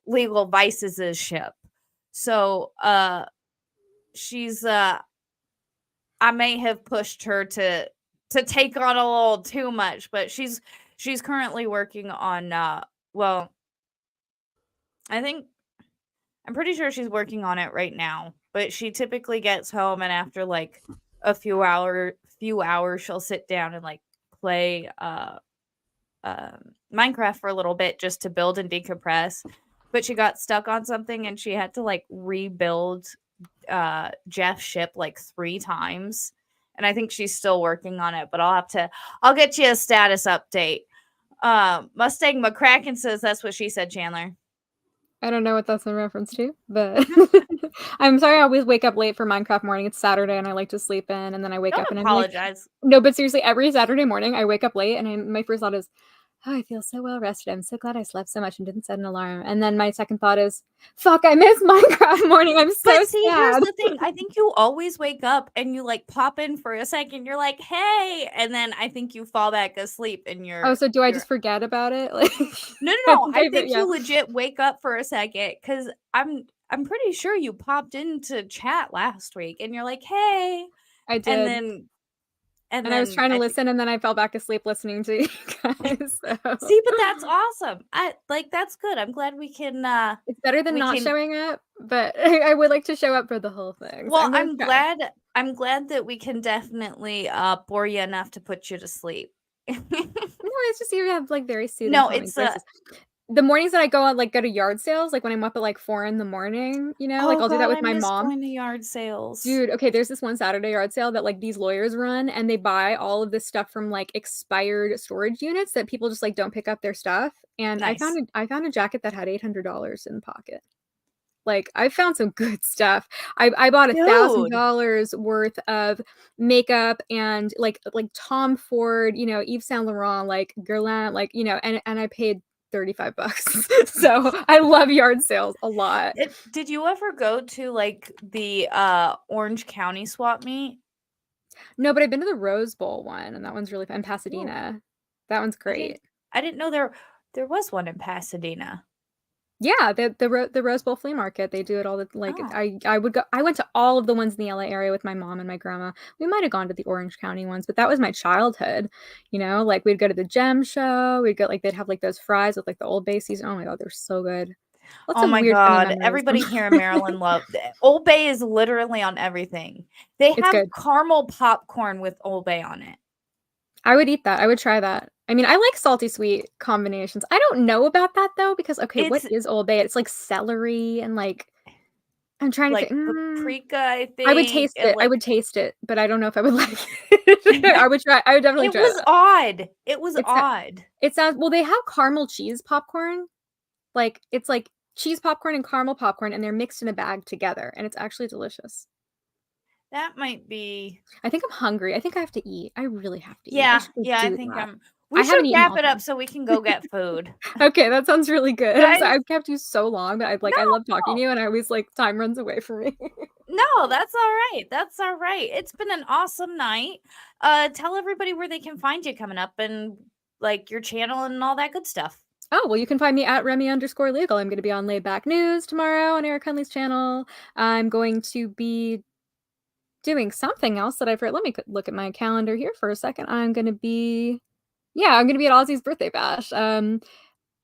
Legal Vices' ship. So she's I may have pushed her to take on a little too much, but she's currently working on I'm pretty sure she's working on it right now, but she typically gets home, and after like a few hours she'll sit down and like play Minecraft for a little bit just to build and decompress. But she got stuck on something, and she had to like rebuild Jeff's ship like 3 times, and I think she's still working on it, but I'll get you a status update. Mustang McCracken says that's what she said, Chandler. I don't know what that's in reference to, but I'm sorry I always wake up late for Minecraft morning. It's Saturday and I like to sleep in, and then I wake up and apologize. No, but seriously, every Saturday morning I wake up late, and my first thought is, oh, I feel so well rested. I'm so glad I slept so much and didn't set an alarm. And then my second thought is, fuck, I miss Minecraft morning. I'm so sad. Here's the thing. I think you always wake up and you like pop in for a second. You're like, hey, and then I think you fall back asleep and you're. Oh, so do I just forget about it? Like, no. I think you legit wake up for a second, because I'm pretty sure you popped into chat last week and you're like, hey. I did. And I was trying to listen, and then I fell back asleep listening to you guys. So. See, but that's awesome. That's good. I'm glad we can. It's better than not showing up, but I would like to show up for the whole thing. Well, I'm glad that we can definitely bore you enough to put you to sleep. No, it's just you have like very soothing. No, it's the mornings that I go to yard sales, like when I'm up at like 4 in the morning, like I'll do that with my mom. Going to yard sales, dude. Okay, there's this one Saturday yard sale that like these lawyers run, and they buy all of this stuff from like expired storage units that people just like don't pick up their stuff. And nice. I found a jacket that had $800 in the pocket. Like, I found some good stuff. I bought $1,000 worth of makeup and like Tom Ford, Yves Saint Laurent, like Guerlain, like and I paid $35. So I love yard sales a lot. Did you ever go to like the Orange County swap meet? No, but I've been to the Rose Bowl one, and that one's really fun. In Pasadena. Ooh. That one's great. I didn't know there was one in Pasadena. Yeah, the Rose Bowl flea market. They do it all the like. Oh. I went to all of the ones in the LA area with my mom and my grandma. We might have gone to the Orange County ones, but that was my childhood. Like we'd go to the Gem Show. We'd go they'd have like those fries with like the Old Bay season. Oh my god, they're so good. Oh my god, everybody here in Maryland loves Old Bay is literally on everything. They have caramel popcorn with Old Bay on it. I would eat that. I would try that. I mean, I like salty sweet combinations. I don't know about that though, because what is Old Bay? It's like celery and like I'm trying to like think. paprika, I I would think, taste and it. I like would taste it, but I don't know if I would like it. I would try. I would definitely it try was that. odd. It was It's odd. it sounds well. They have caramel cheese popcorn. Like it's like cheese popcorn and caramel popcorn, and they're mixed in a bag together, and it's actually delicious. That might be. I think I'm hungry. I think I have to eat. I really have to eat. I Yeah, should go yeah, I do think that. we I haven't should eaten wrap all it up day. so we can go get food. Okay, that sounds really good. I'm sorry Guys, I've kept you so long, but no, I love talking no. to you, and I always like time runs away from me. No, that's all right. That's all right. It's been an awesome night. Tell everybody where they can find you coming up and like your channel and all that good stuff. Oh, well, you can find me at Remy_legal. I'm going to be on Laid Back News tomorrow on Eric Hunley's channel. I'm going to be doing something else that I've heard. Let me look at my calendar here for a second. I'm going to be, yeah, I'm going to be at Ozzy's birthday bash.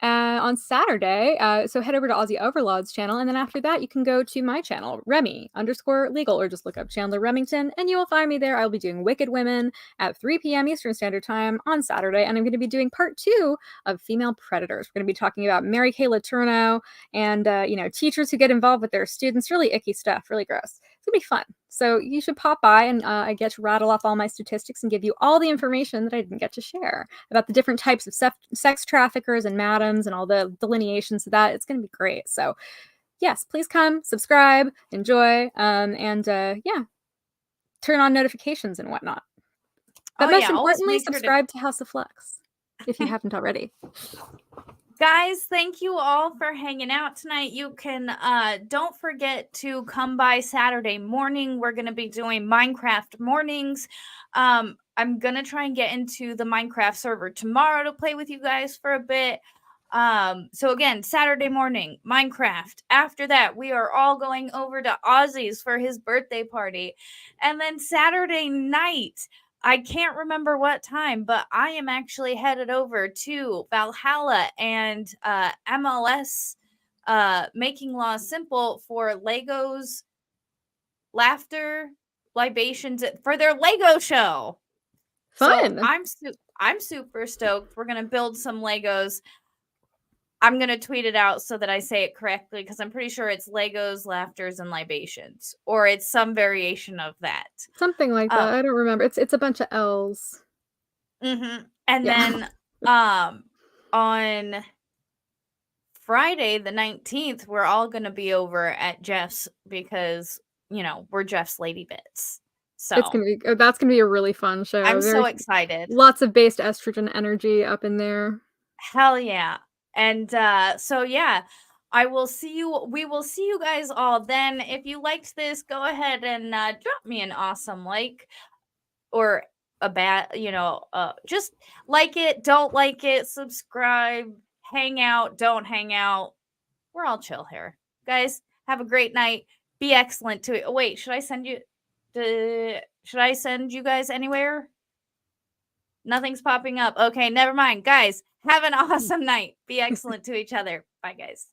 On Saturday. So head over to Aussie Overlord's channel, and then after that, you can go to my channel, Remy_legal, or just look up Chandler Remington, and you will find me there. I'll be doing Wicked Women at 3 p.m. Eastern Standard Time on Saturday, and I'm going to be doing part 2 of Female Predators. We're going to be talking about Mary Kay Letourneau and, teachers who get involved with their students. Really icky stuff, really gross. It's going to be fun. So you should pop by, and I get to rattle off all my statistics and give you all the information that I didn't get to share about the different types of sex traffickers and madams and all the delineations of that. It's going to be great. So yes, please come, subscribe, enjoy, and turn on notifications and whatnot. But most Always importantly, make sure to subscribe to House of Flux if you haven't already. Guys, thank you all for hanging out tonight. You can don't forget to come by Saturday morning. We're going to be doing Minecraft mornings. I'm going to try and get into the Minecraft server tomorrow to play with you guys for a bit. So again, Saturday morning, Minecraft. After that, we are all going over to Ozzy's for his birthday party. And then Saturday night, I can't remember what time, but I am actually headed over to Valhalla and MLS Making Law Simple for Legos Laughter Libations for their Lego show. Fun. So I'm super stoked. We're gonna build some Legos. I'm gonna tweet it out so that I say it correctly because I'm pretty sure it's Legos, Laughters, and Libations, or it's some variation of that. Something like that. I don't remember. It's a bunch of L's. Mm-hmm. And Yeah. then on Friday the 19th, we're all gonna be over at Jeff's because we're Jeff's Lady Bits. So that's gonna be a really fun show. I'm so excited. Lots of based estrogen energy up in there. Hell yeah. And so yeah, we will see you guys all then. If you liked this, go ahead and drop me an awesome like or a bad, just like it, don't like it, subscribe, hang out, don't hang out. We're all chill here. Guys, have a great night. Be excellent to it. Oh, wait, should I send you guys anywhere? Nothing's popping up. Okay, never mind. Guys, have an awesome night. Be excellent to each other. Bye, guys.